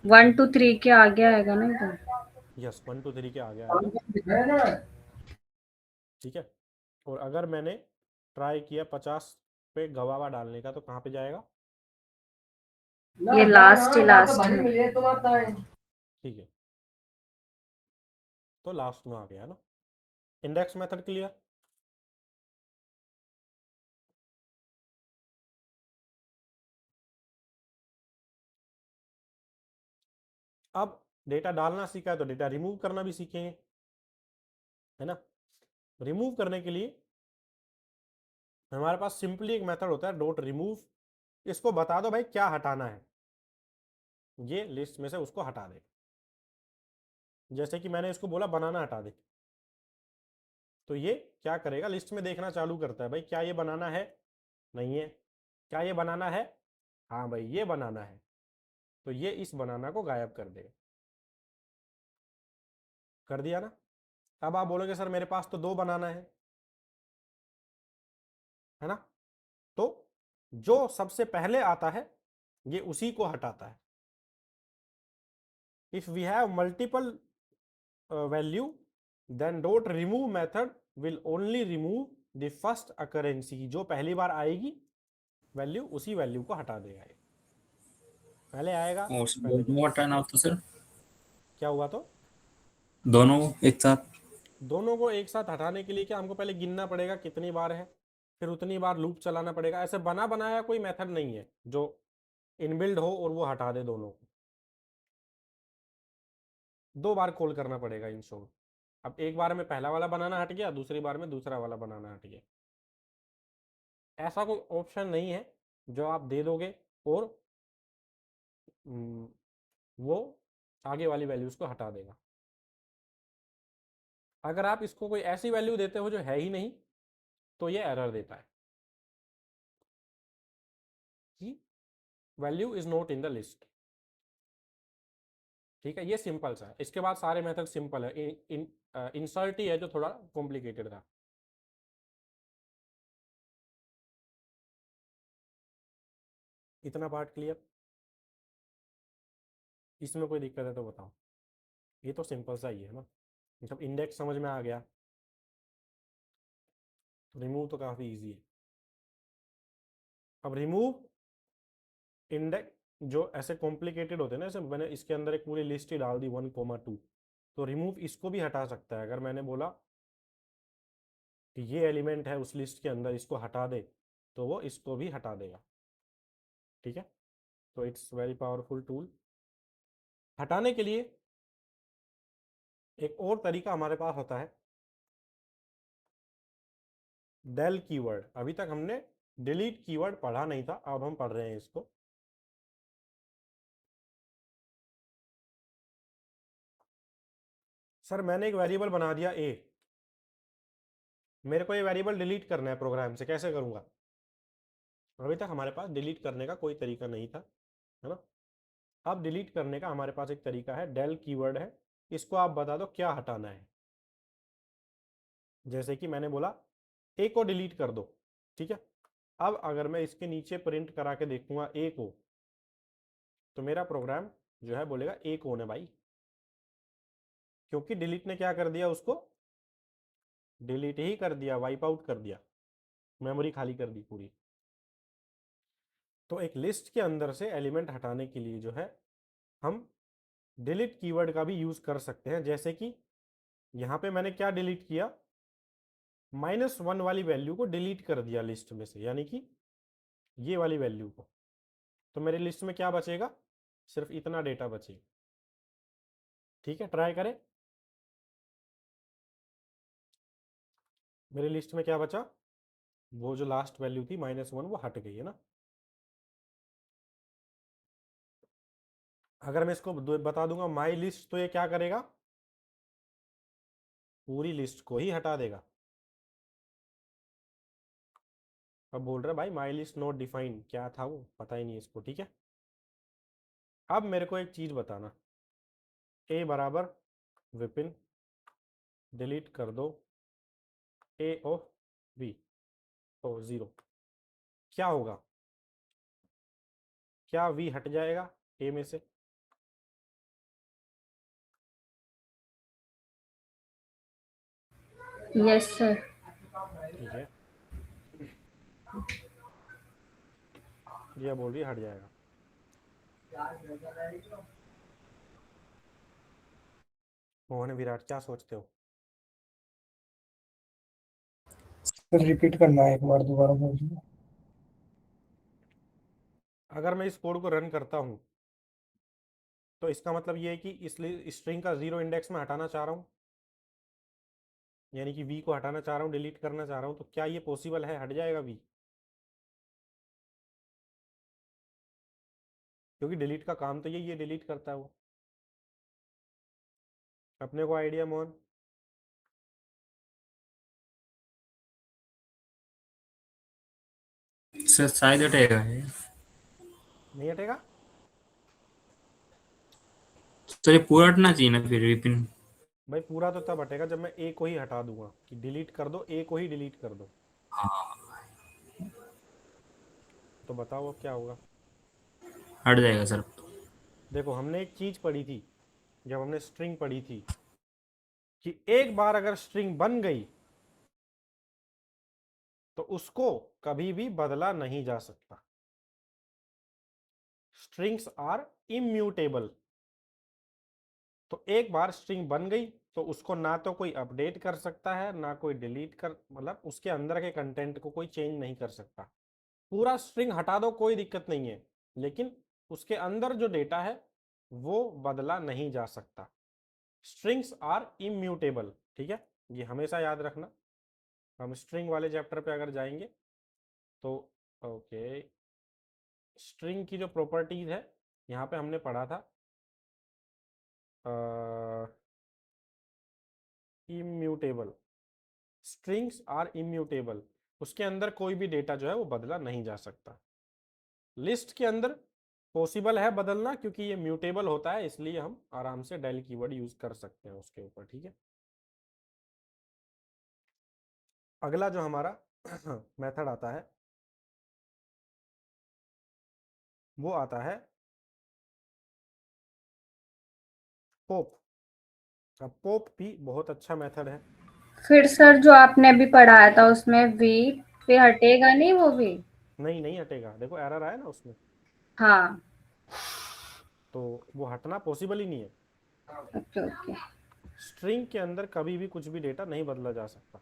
1 2 3 के आगे आएगा ना इधर। यस, 1 2 3 के आगे आएगा। है ना। ठीक है, और अगर मैंने ट्राई किया 50 पे गवावा डालने का, तो कहाँ पे जाएगा, ये लास्ट में। ठीक है, तो लास्ट में आ गया ना। Index method clear. अब डेटा डालना सीखा है तो डेटा रिमूव करना भी सीखेंगे, है ना। रिमूव करने के लिए हमारे पास सिंपली एक मेथड होता है डॉट रिमूव। इसको बता दो भाई क्या हटाना है, ये लिस्ट में से उसको हटा दे। जैसे कि मैंने इसको बोला बनाना हटा दे, तो ये क्या करेगा, लिस्ट में देखना चालू करता है, भाई क्या ये बनाना है, नहीं है, क्या ये बनाना है, हाँ भाई ये बनाना है, तो ये इस बनाना को गायब कर देगा। कर दिया ना। अब आप बोलोगे सर मेरे पास तो 2 बनाना है ना, तो जो सबसे पहले आता है ये उसी को हटाता है। If we have multiple value, then dot remove method will only remove the first occurrence, जो पहली बार आएगी वैल्यू, उसी वैल्यू को हटा देगा ये। पहले आएगा और पहले दोनों जाएगा। हटाना हो तो सर, क्या हुआ तो, दोनों एक साथ। दोनों को एक साथ हटाने के लिए क्या, हमको पहले गिनना पड़ेगा कितनी बार है, फिर उतनी बार लूप चलाना पड़ेगा। ऐसे बना बनाया कोई मेथड नहीं है जो इनबिल्ड हो और वो हटा दे दोनों को। 2 बार कॉल करना पड़ेगा इन शॉर्ट। अब एक बार में पहला वाला बनाना हट गया, दूसरी बार में दूसरा वाला बनाना हट गया। ऐसा कोई ऑप्शन नहीं है जो आप दे दोगे और वो आगे वाली वैल्यूज को हटा देगा। अगर आप इसको कोई ऐसी वैल्यू देते हो जो है ही नहीं, तो ये एरर देता है। कि value is not in the list. ठीक है, ये सिंपल सा है। इसके बाद सारे मेथड सिंपल है। इंसर्ट ही है जो थोड़ा कॉम्प्लिकेटेड था। इतना पार्ट क्लियर? इसमें कोई दिक्कत है तो बताओ। ये तो सिंपल सा ही है ना, मतलब इंडेक्स समझ में आ गया तो रिमूव तो काफ़ी इजी है। अब रिमूव इंडेक्स जो ऐसे कॉम्प्लिकेटेड होते हैं ना, जैसे मैंने इसके अंदर एक पूरी लिस्ट ही डाल दी 1,2, तो रिमूव इसको भी हटा सकता है। अगर मैंने बोला कि ये एलिमेंट है उस लिस्ट के अंदर, इसको हटा दे, तो वो इसको भी हटा देगा। ठीक है, तो इट्स वेरी पावरफुल टूल। हटाने के लिए एक और तरीका हमारे पास होता है, डेल कीवर्ड। अभी तक हमने डिलीट कीवर्ड पढ़ा नहीं था, अब हम पढ़ रहे हैं इसको। सर मैंने एक वेरिएबल बना दिया ए, मेरे को ये वेरिएबल डिलीट करना है प्रोग्राम से, कैसे करूंगा? अभी तक हमारे पास डिलीट करने का कोई तरीका नहीं था, है ना। अब डिलीट करने का हमारे पास एक तरीका है, डेल कीवर्ड है। इसको आप बता दो क्या हटाना है। जैसे कि मैंने बोला ए को डिलीट कर दो, ठीक है। अब अगर मैं इसके नीचे प्रिंट करा के देखूंगा ए को, तो मेरा प्रोग्राम जो है बोलेगा ए कौन है भाई, क्योंकि डिलीट ने क्या कर दिया, उसको डिलीट ही कर दिया, वाइप आउट कर दिया, मेमोरी खाली कर दी पूरी। तो एक लिस्ट के अंदर से एलिमेंट हटाने के लिए जो है हम डिलीट कीवर्ड का भी यूज कर सकते हैं। जैसे कि यहां पे मैंने क्या डिलीट किया, -1 वाली वैल्यू को डिलीट कर दिया लिस्ट में से, यानी कि ये वाली वैल्यू को। तो मेरे लिस्ट में क्या बचेगा, सिर्फ इतना डेटा बचेगा। ठीक है, ट्राई करें। मेरे लिस्ट में क्या बचा, वो जो लास्ट वैल्यू थी -1 वो हट गई है ना। अगर मैं इसको बता दूंगा माई लिस्ट, तो ये क्या करेगा, पूरी लिस्ट को ही हटा देगा। अब बोल रहा है भाई माई लिस्ट नॉट डिफाइंड, क्या था वो पता ही नहीं इसको। ठीक है, अब मेरे को एक चीज बताना, ए बराबर विपिन डिलीट कर दो ए ऑफ वी ओ 0, क्या होगा, क्या वी हट जाएगा ए में से? Yes sir. ठीक है, प्रिया बोल रही है हट जाएगा। मोहन विराट क्या सोचते हो? सर रिपीट करना है एक बार, दोबारा बोल दीजिए। अगर मैं इस कोड को रन करता हूं, तो इसका मतलब ये है कि इस स्ट्रिंग का 0 इंडेक्स में हटाना चाह रहा हूं, यानी कि वी को हटाना चाह रहा हूं, डिलीट करना चाह रहा हूं, तो क्या ये पॉसिबल है, हट जाएगा वी? क्योंकि डिलीट का काम तो यही है, डिलीट करता है वो। अपने को आइडिया मोहन? सर शायद हटेगा ये। नहीं हटेगा? सर ये पूरा हटना चाहिए ना फिर विपिन। भाई पूरा तो तब हटेगा जब मैं ए को ही हटा दूंगा, कि डिलीट कर दो, ए को ही डिलीट कर दो। हाँ तो बताओ अब क्या होगा। हट जाएगा सर। देखो हमने एक चीज पढ़ी थी जब हमने स्ट्रिंग पढ़ी थी, कि एक बार अगर स्ट्रिंग बन गई तो उसको कभी भी बदला नहीं जा सकता। Strings are immutable. तो एक बार स्ट्रिंग बन गई तो उसको ना तो कोई अपडेट कर सकता है, ना कोई डिलीट कर, मतलब उसके अंदर के कंटेंट को कोई चेंज नहीं कर सकता। पूरा स्ट्रिंग हटा दो कोई दिक्कत नहीं है, लेकिन उसके अंदर जो डेटा है वो बदला नहीं जा सकता। Strings are immutable. ठीक है, ये हमेशा याद रखना। हम स्ट्रिंग वाले चैप्टर पे अगर जाएंगे तो ओके, स्ट्रिंग की जो प्रॉपर्टीज है यहाँ पे हमने पढ़ा था इम्यूटेबल। स्ट्रिंग्स आर इम्यूटेबल, उसके अंदर कोई भी डेटा जो है वो बदला नहीं जा सकता। लिस्ट के अंदर पॉसिबल है बदलना, क्योंकि ये म्यूटेबल होता है, इसलिए हम आराम से डेल कीवर्ड यूज कर सकते हैं उसके ऊपर, ठीक है। अगला जो हमारा मेथड आता है वो आता है पोप। अब पोप भी बहुत अच्छा मेथड है। फिर सर जो आपने अभी पढ़ाया था उसमें वी पे हटेगा नहीं वो भी? नहीं नहीं हटेगा, देखो एरर आया ना उसमें, हाँ, तो वो हटना पॉसिबल ही नहीं है। Okay okay. स्ट्रिंग के अंदर कभी भी कुछ भी डेटा नहीं बदला जा सकता।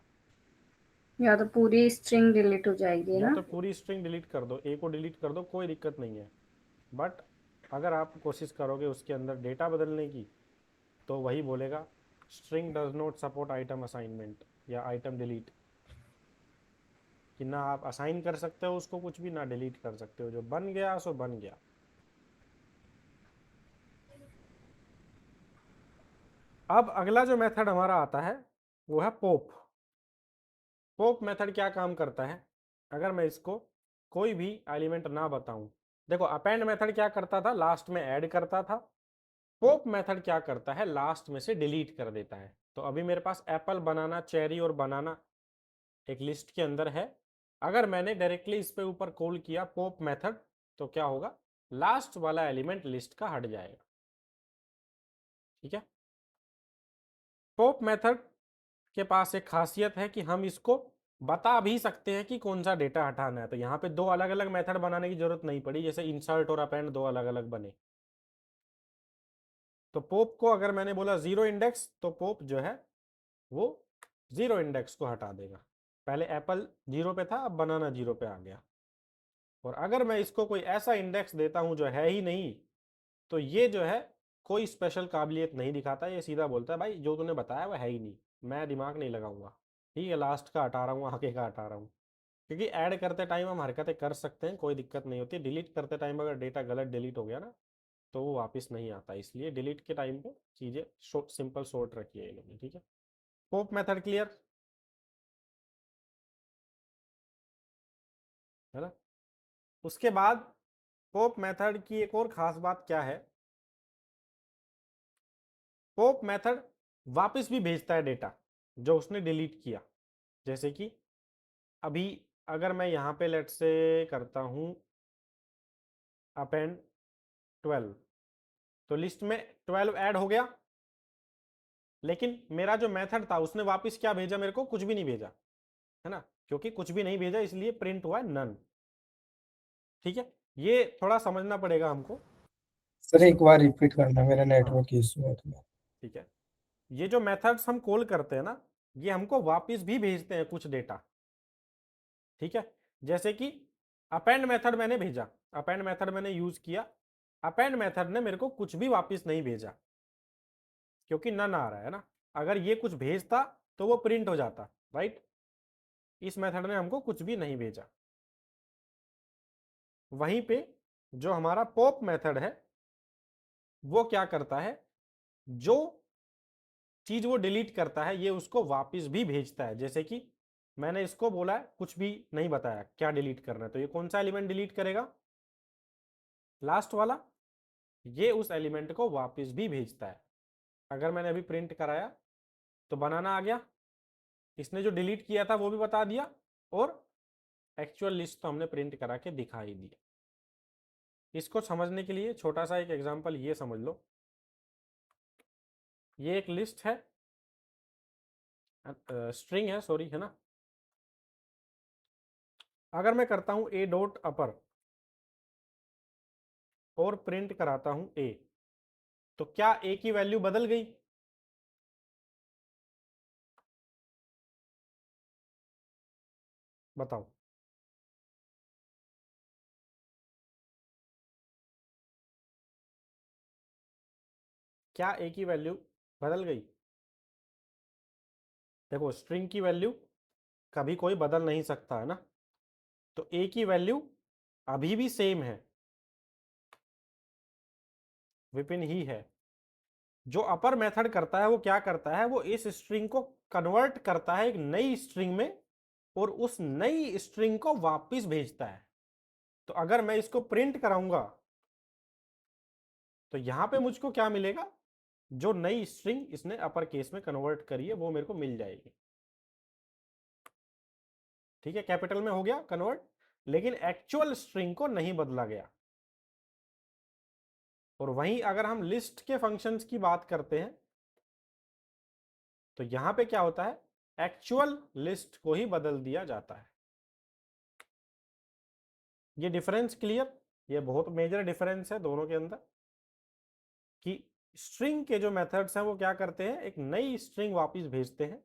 या तो पूरी स्ट्रिंग डिलीट हो जाएगी या ना? तो पूरी स्ट्रिंग डिलीट कर दो, ए को डिलीट कर दो, कोई दिक्कत नहीं है। बट अगर आप कोशिश करोगे उसके अंदर डेटा बदलने की, तो वही बोलेगा string does not support item assignment या आइटम डिलीट, कि ना आप असाइन कर सकते हो उसको कुछ भी, ना डिलीट कर सकते हो, जो बन गया सो बन गया। अब अगला जो मेथड हमारा आता है वो है पोप। पोप मेथड क्या काम करता है, अगर मैं इसको कोई भी एलिमेंट ना बताऊं, देखो अपेंड मेथड क्या करता था, लास्ट में ऐड करता था। पोप मेथड क्या करता है, लास्ट में से डिलीट कर देता है। तो अभी मेरे पास एप्पल, बनाना, चेरी और बनाना एक लिस्ट के अंदर है। अगर मैंने डायरेक्टली इस पे ऊपर कॉल किया पोप मेथड, तो क्या होगा, लास्ट वाला एलिमेंट लिस्ट का हट जाएगा, ठीक है। पोप मेथड के पास एक खासियत है कि हम इसको बता भी सकते हैं कि कौन सा डेटा हटाना है। तो यहाँ पे दो अलग अलग मेथड बनाने की जरूरत नहीं पड़ी, जैसे इंसर्ट और अपेंड दो अलग अलग बने। तो पोप को अगर मैंने बोला जीरो इंडेक्स, तो पोप जो है वो जीरो इंडेक्स को हटा देगा। पहले एप्पल जीरो पे था, अब बनाना जीरो पे आ गया। और अगर मैं इसको कोई ऐसा इंडेक्स देता हूं जो है ही नहीं, तो ये जो है कोई स्पेशल काबिलियत नहीं दिखाता, ये सीधा बोलता है भाई जो तूने बताया वो है ही नहीं, मैं दिमाग नहीं लगाऊंगा, ठीक है, लास्ट का हटा रहा हूँ, आगे का हटा रहा हूँ। क्योंकि ऐड करते टाइम हम हरकतें कर सकते हैं, कोई दिक्कत नहीं होती। डिलीट करते टाइम अगर डेटा गलत डिलीट हो गया ना, तो वो वापस नहीं आता, इसलिए डिलीट के टाइम पे चीजें सिंपल शॉर्ट रखिए ये लोग, ठीक है। पोप मेथड क्लियर है ना। उसके बाद पोप मेथड की एक और खास बात क्या है, पोप मेथड वापस भी भेजता है डेटा जो उसने डिलीट किया। जैसे कि अभी अगर मैं यहाँ पे लेट से करता हूँ अपेंड 12, तो लिस्ट में 12 ऐड हो गया, लेकिन मेरा जो मेथड था उसने वापस क्या भेजा, मेरे को कुछ भी नहीं भेजा, है ना। क्योंकि कुछ भी नहीं भेजा इसलिए प्रिंट हुआ नन, ठीक है। ये थोड़ा समझना पड़ेगा हमको। सर एक बार रिपीट करना, मेरा हाँ नेटवर्क इशू है थोड़ा। ठीक है, ये जो मेथड्स हम कॉल करते हैं ना, ये हमको वापस भी भेजते हैं कुछ डेटा, ठीक है। जैसे कि अपेंड मेथड मैंने भेजा, अपेंड मेथड मैंने यूज किया, अपेंड मेथड ने मेरे को कुछ भी वापस नहीं भेजा, क्योंकि नन आ रहा है ना। अगर ये कुछ भेजता तो वो प्रिंट हो जाता, राइट। इस मेथड ने हमको कुछ भी नहीं भेजा। वहीं पे जो हमारा पॉप मेथड है वो क्या करता है, जो चीज वो डिलीट करता है ये उसको वापस भी भेजता है। जैसे कि मैंने इसको बोला है, कुछ भी नहीं बताया क्या डिलीट करना है, तो ये कौन सा एलिमेंट डिलीट करेगा, लास्ट वाला। ये उस एलिमेंट को वापस भी भेजता है। अगर मैंने अभी प्रिंट कराया तो बनाना आ गया, इसने जो डिलीट किया था वो भी बता दिया, और एक्चुअल लिस्ट तो हमने प्रिंट करा के दिखा ही दिया। इसको समझने के लिए छोटा सा एक एग्जांपल ये समझ लो, ये एक लिस्ट है, स्ट्रिंग है सॉरी, है ना। अगर मैं करता हूं ए डॉट अपर और प्रिंट कराता हूं ए, तो क्या ए की वैल्यू बदल गई, बताओ। क्या ए की वैल्यू बदल गई, देखो स्ट्रिंग की वैल्यू कभी कोई बदल नहीं सकता है ना, तो ए की वैल्यू अभी भी सेम है, विपिन ही है। जो अपर मेथड करता है वो क्या करता है, वो इस स्ट्रिंग को कन्वर्ट करता है एक नई स्ट्रिंग में, और उस नई स्ट्रिंग को वापस भेजता है। तो अगर मैं इसको प्रिंट कराऊंगा तो यहां पे मुझको क्या मिलेगा, जो नई स्ट्रिंग इसने अपर केस में कन्वर्ट करी है वो मेरे को मिल जाएगी। ठीक है, कैपिटल में हो गया कन्वर्ट, लेकिन एक्चुअल स्ट्रिंग को नहीं बदला गया। और वहीं अगर हम लिस्ट के फंक्शंस की बात करते हैं तो यहां पे क्या होता है, एक्चुअल लिस्ट को ही बदल दिया जाता है। ये डिफरेंस क्लियर, ये बहुत मेजर डिफरेंस है दोनों के अंदर, कि स्ट्रिंग के जो मेथड्स हैं वो क्या करते हैं, एक नई स्ट्रिंग वापस भेजते हैं,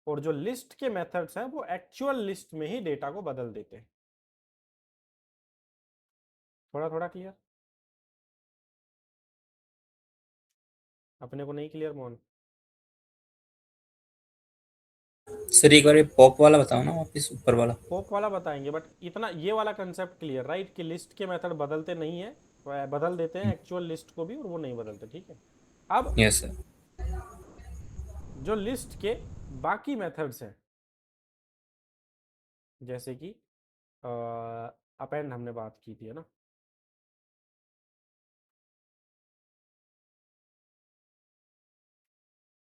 और जो लिस्ट के मेथड्स हैं वो एक्चुअल लिस्ट में ही डेटा को बदल देते हैं। थोड़ा थोड़ा क्लियर, अपने को नहीं क्लियर मोहन? सर एक बार पॉप वाला बताओ ना वापस, ऊपर वाला। पॉप वाला बताएंगे, बट इतना ये वाला कंसेप्ट क्लियर, राइट, कि लिस्ट के मेथड बदलते नहीं है, बदल देते हैं एक्चुअल लिस्ट को भी, और वो नहीं बदलते। ठीक है, अब यस सर। जो लिस्ट के बाकी मेथड्स हैं, जैसे कि अपेंड हमने बात की थी, है ना,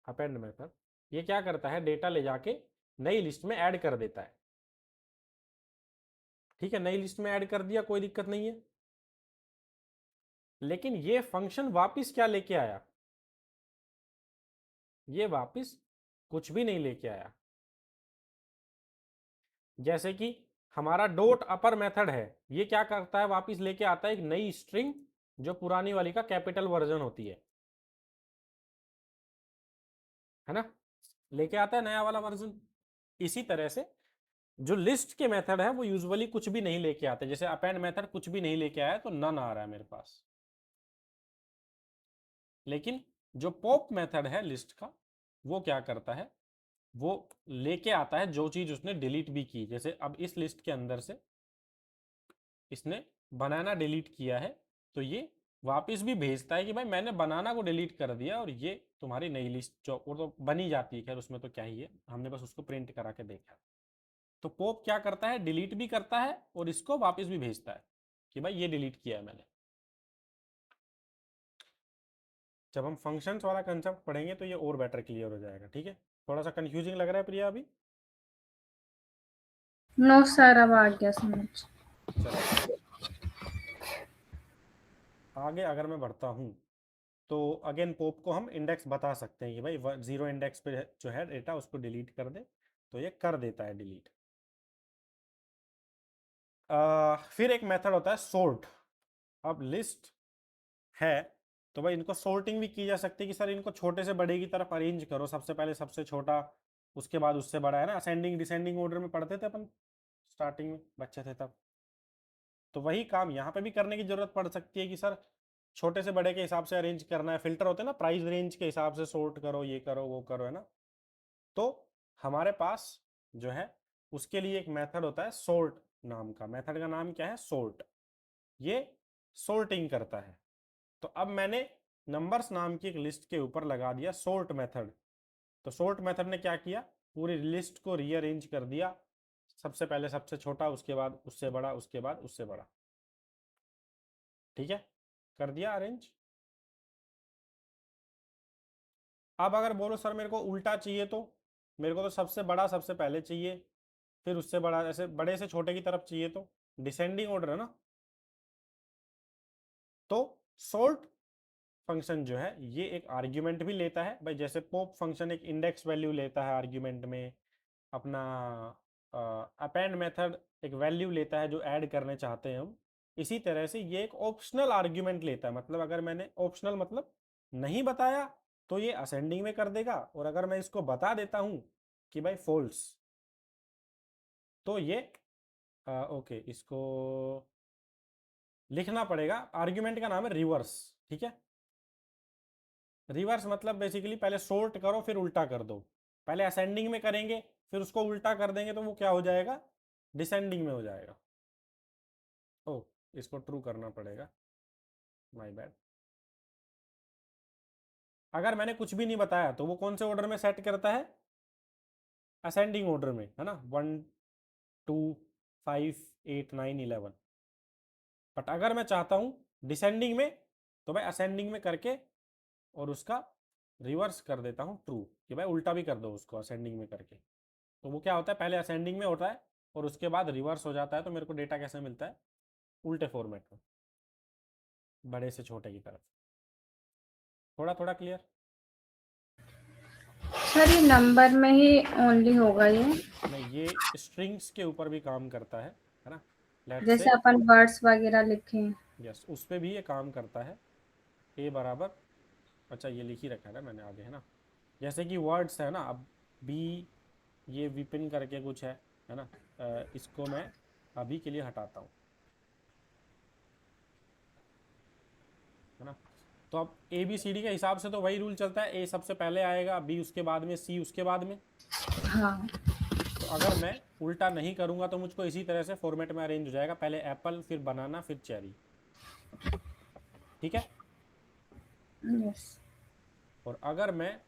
अपेंड मेथड, ये क्या करता है, डेटा ले जाके नई लिस्ट में ऐड कर देता है। ठीक है, नई लिस्ट में ऐड कर दिया, कोई दिक्कत नहीं है, लेकिन ये फंक्शन वापस क्या लेके आया, ये वापस कुछ भी नहीं लेके आया। जैसे कि हमारा डॉट अपर मेथड है, ये क्या करता है, वापस लेके आता है एक नई स्ट्रिंग जो पुरानी वाली का कैपिटल वर्जन होती है ना, लेके आता है नया वाला वर्जन। इसी तरह से जो लिस्ट के मेथड है वो यूजुअली कुछ भी नहीं लेके आते, जैसे अपेंड मेथड कुछ भी नहीं लेके आया तो नन आ रहा है मेरे पास। लेकिन जो पॉप मेथड है लिस्ट का, वो क्या करता है, वो लेके आता है जो चीज उसने डिलीट भी की। जैसे अब इस लिस्ट के अंदर से इसने बनाना डिलीट किया है, तो ये वापस भी भेजता है कि भाई मैंने बनाना को डिलीट कर दिया, और ये तुम्हारी नई लिस्ट जो वो तो बनी जाती है, खैर उसमें तो क्या ही है, हमने बस उसको प्रिंट करा के देखा। तो पॉप क्या करता है, डिलीट भी करता है और इसको वापस भी भेजता है कि भाई ये डिलीट किया है मैंने। जब हम फंक्शंस वाला कंसेप्ट पढ़ेंगे तो ये और बेटर क्लियर हो जाएगा। ठीक है, थोड़ा सा कंफ्यूजिंग लग रहा है प्रिया अभी? नो सर, अब आ गया समझ। चलो आगे अगर मैं बढ़ता हूँ तो अगेन पॉप को हम इंडेक्स बता सकते हैं कि भाई 0 इंडेक्स पे जो है डेटा उसको डिलीट कर दे, तो ये कर देता है डिलीट। फिर एक मेथड होता है सॉर्ट। अब लिस्ट है तो भाई इनको सॉर्टिंग भी की जा सकती है कि सर इनको छोटे से बड़े की तरफ अरेंज करो, सबसे पहले सबसे छोटा, उसके बाद उससे बड़ा, है ना, असेंडिंग डिसेंडिंग ऑर्डर में पढ़ते थे अपन स्टार्टिंग में बच्चे थे तब। तो वही काम यहाँ पे भी करने की जरूरत पड़ सकती है कि सर छोटे से बड़े के हिसाब से अरेंज करना है, फिल्टर होते हैं ना, प्राइस रेंज के हिसाब से सॉर्ट करो, ये करो वो करो, है ना। तो हमारे पास जो है उसके लिए एक मेथड होता है सॉर्ट नाम का। मेथड का नाम क्या है, सॉर्ट। ये सॉर्टिंग करता है। तो अब मैंने नंबर्स नाम की एक लिस्ट के ऊपर लगा दिया सॉर्ट मेथड। तो सॉर्ट मेथड ने क्या किया, पूरी लिस्ट को रीअरेंज कर दिया, सबसे पहले सबसे छोटा, उसके बाद उससे बड़ा, उसके बाद उससे बड़ा। ठीक है, कर दिया अरेंज। अब अगर बोलो सर मेरे को उल्टा चाहिए, तो मेरे को तो सबसे बड़ा सबसे पहले चाहिए, फिर उससे बड़ा, ऐसे बड़े से छोटे की तरफ चाहिए, तो डिसेंडिंग ऑर्डर है ना। तो सॉर्ट फंक्शन जो है ये एक आर्ग्यूमेंट भी लेता है भाई, जैसे पॉप फंक्शन एक इंडेक्स वैल्यू लेता है आर्ग्यूमेंट में, अपना अपेंड मेथड एक वैल्यू लेता है जो ऐड करने चाहते हैं हम। इसी तरह से ये एक ऑप्शनल आर्ग्यूमेंट लेता है, मतलब अगर मैंने ऑप्शनल मतलब नहीं बताया तो ये असेंडिंग में कर देगा, और अगर मैं इसको बता देता हूं कि भाई फॉल्स, तो ये ओके, इसको लिखना पड़ेगा। आर्ग्यूमेंट का नाम है रिवर्स। ठीक है, रिवर्स मतलब बेसिकली पहले सॉर्ट करो फिर उल्टा कर दो। पहले असेंडिंग में करेंगे फिर उसको उल्टा कर देंगे तो वो क्या हो जाएगा, डिसेंडिंग में हो जाएगा। ओ, इसको ट्रू करना पड़ेगा, माय बैड। अगर मैंने कुछ भी नहीं बताया तो वो कौन से ऑर्डर में सेट करता है, असेंडिंग ऑर्डर में, है ना, 1 2 5 8 9 11। बट अगर मैं चाहता हूं डिसेंडिंग में, तो मैं असेंडिंग में करके और उसका रिवर्स कर देता हूं ट्रू, कि भाई उल्टा भी कर दो उसको असेंडिंग में करके। तो वो क्या होता है, पहले असेंडिंग में होता है और उसके बाद रिवर्स हो जाता है। तो मेरे को डेटा कैसे मिलता है, उल्टे फॉर्मेट में, बड़े से छोटे की तरफ। थोड़ा थोड़ा क्लियर? सर ये नंबर में ही ओनली होगा ये, नहीं, ये स्ट्रिंग्स के ऊपर भी काम करता है ना। लेट्स जैसे से अपन वर्ड्स वगैरह लिखे हैं। यस, उस पे भी ये काम करता है। ए बराबर, अच्छा ये लिख ही रखा है ना मैंने आगे, है ना। जैसे कि वर्ड्स है ना, अब बी, ये विपिन करके कुछ है ना। इसको मैं अभी के लिए हटाता हूँ, है ना। तो अब ए बी सी डी के हिसाब से तो वही रूल चलता है, ए सबसे पहले आएगा, बी उसके बाद में, सी उसके बाद में। हाँ तो अगर मैं उल्टा नहीं करूंगा तो मुझको इसी तरह से फॉर्मेट में अरेंज हो जाएगा, पहले एप्पल, फिर बनाना, फिर चेरी। ठीक है। यस। और अगर मैं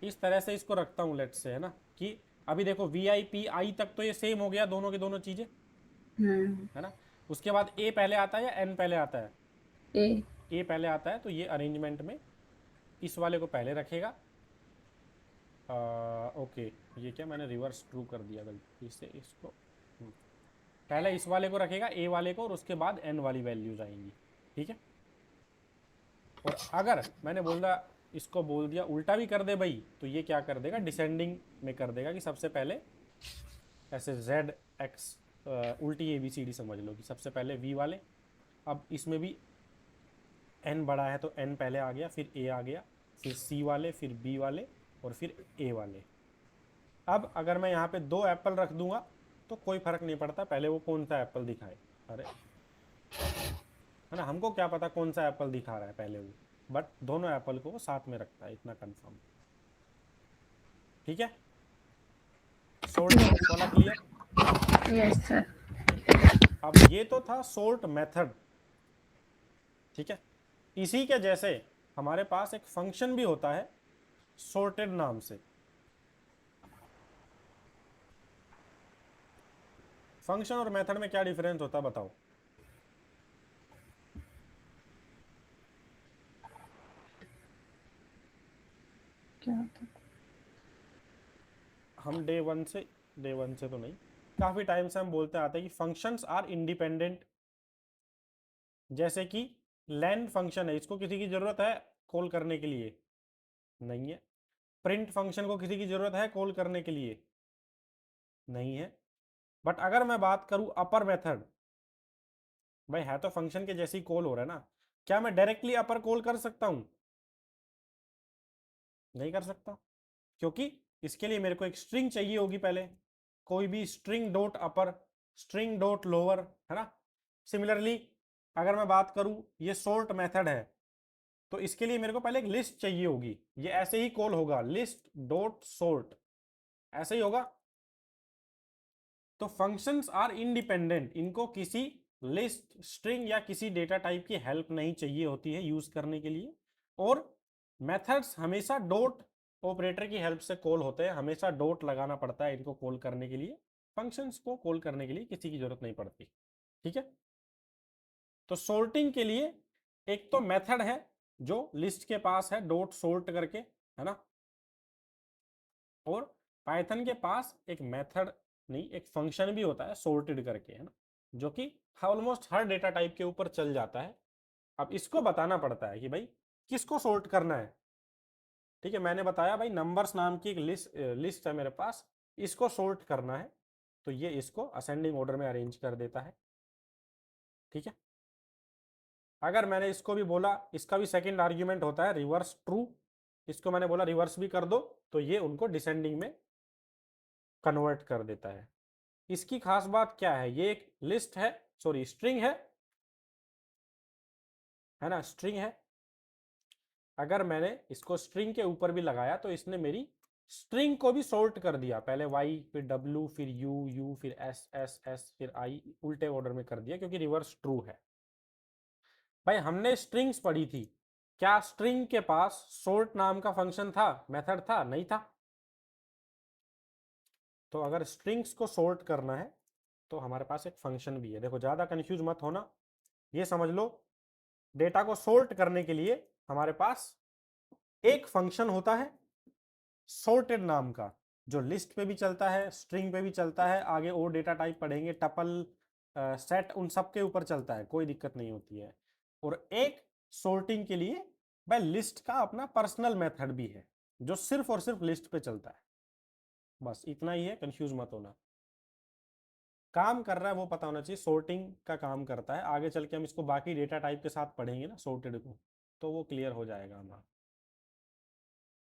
इस तरह से इसको रखता हूँ लेट्स से, है ना, कि अभी देखो वी आई पी आई तक तो ये सेम हो गया, दोनों की दोनों चीजें, है ना। उसके बाद ए पहले आता है या एन पहले आता है? ए। ए पहले आता है, तो ये अरेंजमेंट में इस वाले को पहले रखेगा। ओके, ये क्या मैंने रिवर्स ट्रू कर दिया गलती से इसको। पहले इस वाले को रखेगा, ए वाले को, और उसके बाद एन वाली वैल्यूज आएंगी। ठीक है। और अगर मैंने इसको बोल दिया उल्टा भी कर दे भाई, तो ये क्या कर देगा, डिसेंडिंग में कर देगा, कि सबसे पहले ऐसे जेड एक्स, उल्टी ए बी सी डी समझ लो, कि सबसे पहले वी वाले, अब इसमें भी एन बड़ा है तो एन पहले आ गया, फिर ए आ गया, फिर सी वाले, फिर बी वाले, और फिर ए वाले। अब अगर मैं यहाँ पे 2 एप्पल रख दूंगा तो कोई फर्क नहीं पड़ता पहले वो कौन सा एप्पल दिखाए। अरे, है ना, हमको क्या पता कौन सा एप्पल दिखा रहा है पहले वो, बट दोनों एप्पल को वो साथ में रखता है, इतना कंफर्म। ठीक है। सोर्ट वाला क्लियर? Yes sir. अब ये तो था सोर्ट मेथड। ठीक है। इसी के जैसे हमारे पास एक फंक्शन भी होता है sorted नाम से। फंक्शन और मेथड में क्या डिफरेंस होता है बताओ? क्या होता है? हम डे वन से तो नहीं, काफी टाइम से हम बोलते आते हैं कि फंक्शंस आर इंडिपेंडेंट। जैसे कि लेन फंक्शन है, इसको किसी की जरूरत है कॉल करने के लिए? नहीं है। प्रिंट फंक्शन को किसी की जरूरत है कॉल करने के लिए? नहीं है। बट अगर मैं बात करूं अपर मेथड, भाई है तो फंक्शन के जैसे ही कॉल हो रहा है ना, क्या मैं डायरेक्टली अपर कॉल कर सकता हूं? नहीं कर सकता, क्योंकि इसके लिए मेरे को एक स्ट्रिंग चाहिए होगी पहले, कोई भी स्ट्रिंग डॉट अपर, स्ट्रिंग डॉट लोअर, है ना। सिमिलरली अगर मैं बात करूं ये सोर्ट मेथड है, तो इसके लिए मेरे को पहले एक लिस्ट चाहिए होगी, ये ऐसे ही कॉल होगा, लिस्ट डॉट सोर्ट, ऐसे ही होगा। तो फंक्शंस आर इंडिपेंडेंट, इनको किसी लिस्ट, स्ट्रिंग या किसी डेटा टाइप की हेल्प नहीं चाहिए होती है यूज करने के लिए। और मेथड्स हमेशा डॉट ऑपरेटर की हेल्प से कॉल होते हैं, हमेशा डॉट लगाना पड़ता है इनको कॉल करने के लिए। फंक्शंस को कॉल करने के लिए किसी की जरूरत नहीं पड़ती। ठीक है। तो सोर्टिंग के लिए एक तो मेथड है जो लिस्ट के पास है डॉट सोर्ट करके, है ना। और पाइथन के पास एक मेथड नहीं, एक फंक्शन भी होता है सोर्टेड करके, है ना, जो कि ऑलमोस्ट हर डेटा टाइप के ऊपर चल जाता है। अब इसको बताना पड़ता है कि भाई किसको सोर्ट करना है। ठीक है, मैंने बताया भाई नंबर्स नाम की एक लिस्ट है मेरे पास, इसको सोर्ट करना है, तो ये इसको असेंडिंग ऑर्डर में अरेंज कर देता है। ठीक है। अगर मैंने इसको भी बोला, इसका भी सेकंड आर्ग्यूमेंट होता है रिवर्स ट्रू, इसको मैंने बोला रिवर्स भी कर दो, तो ये उनको डिसेंडिंग में कन्वर्ट कर देता है। इसकी खास बात क्या है, ये एक लिस्ट है, सॉरी स्ट्रिंग है ना, स्ट्रिंग है। अगर मैंने इसको स्ट्रिंग के ऊपर भी लगाया तो इसने मेरी स्ट्रिंग को भी सॉर्ट कर दिया, पहले y फिर w फिर u फिर s फिर i, उल्टे ऑर्डर में कर दिया, क्योंकि रिवर्स ट्रू है। भाई हमने स्ट्रिंग्स पढ़ी थी, क्या स्ट्रिंग के पास सॉर्ट नाम का फंक्शन था, मेथड था? नहीं था। तो अगर स्ट्रिंग्स को सॉर्ट करना है तो हमारे पास एक फंक्शन भी है। देखो ज़्यादा कंफ्यूज मत होना, ये समझ लो डेटा को सॉर्ट करने के लिए हमारे पास एक फंक्शन होता है सॉर्टेड नाम का, जो लिस्ट पे भी चलता है, स्ट्रिंग पे भी चलता है, आगे और डेटा टाइप पढ़ेंगे, टपल, सेट, उन सब के ऊपर चलता है, कोई दिक्कत नहीं होती है। और एक सॉर्टिंग के लिए भाई लिस्ट का अपना पर्सनल मेथड भी है जो सिर्फ और सिर्फ लिस्ट पे चलता है। बस इतना ही है, कंफ्यूज मत होना। काम कर रहा है वो पता होना चाहिए, सॉर्टिंग का काम करता है। आगे चल के हम इसको बाकी डेटा टाइप के साथ पढ़ेंगे ना सॉर्टेड को, तो वो क्लियर हो जाएगा हमारा।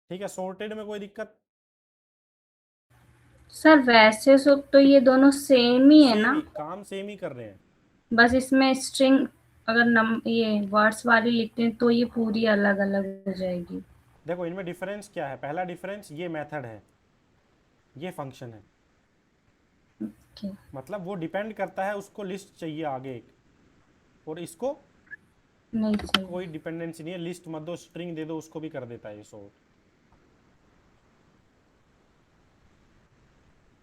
ठीक है, सॉर्टेड में कोई दिक्कत? सर वैसे तो ये दोनों सेम ही है सेम ना, ही काम, सेम ही कर रहे हैं। बस इसमें स्ट्रिंग अगर ये वर्ड्स वाली लिखते हैं तो ये पूरी अलग अलग हो जाएगी। देखो इनमें डिफरेंस क्या है, पहला डिफरेंस ये मेथड है, ये फंक्शन है। ओके, मतलब वो डिपेंड करता है, उसको लिस्ट चाहिए आगे एक, और इसको नहीं चाहिए। कोई डिपेंडेंसी नहीं है, लिस्ट मत दो, स्ट्रिंग दे दो, उसको भी कर देता है ये सॉर्ट।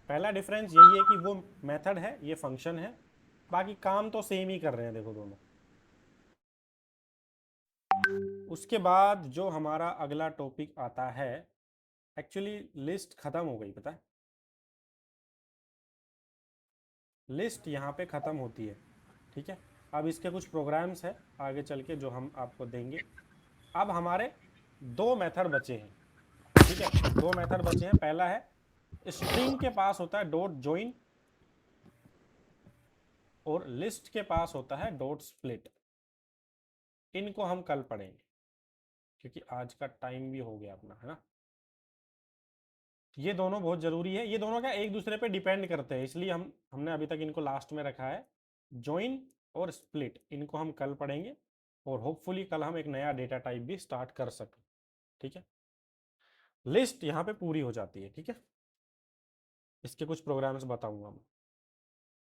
पहला डिफरेंस यही है कि वो मेथड है, ये फंक्शन है, बाकी काम तो सेम ही कर रहे हैं देखो दोनों। उसके बाद जो हमारा अगला टॉपिक आता है, एक्चुअली लिस्ट खत्म हो गई, पता है, लिस्ट यहाँ पे खत्म होती है। ठीक है, अब इसके कुछ प्रोग्राम्स है आगे चल के जो हम आपको देंगे। अब हमारे दो मेथड बचे हैं। ठीक है, दो मेथड बचे हैं। पहला है स्ट्रिंग के पास होता है डॉट ज्वाइन, और लिस्ट के पास होता है डॉट स्प्लिट। इनको हम कल पढ़ेंगे क्योंकि आज का टाइम भी हो गया अपना, है ना। ये दोनों बहुत जरूरी है, ये दोनों क्या एक दूसरे पे डिपेंड करते हैं, इसलिए हमने अभी तक इनको लास्ट में रखा है। ज्वाइन और स्प्लिट इनको हम कल पढ़ेंगे, और होपफुली कल हम एक नया डेटा टाइप भी स्टार्ट कर सकें। ठीक है, लिस्ट यहाँ पे पूरी हो जाती है। ठीक है, इसके कुछ प्रोग्राम्स बताऊंगा मैं।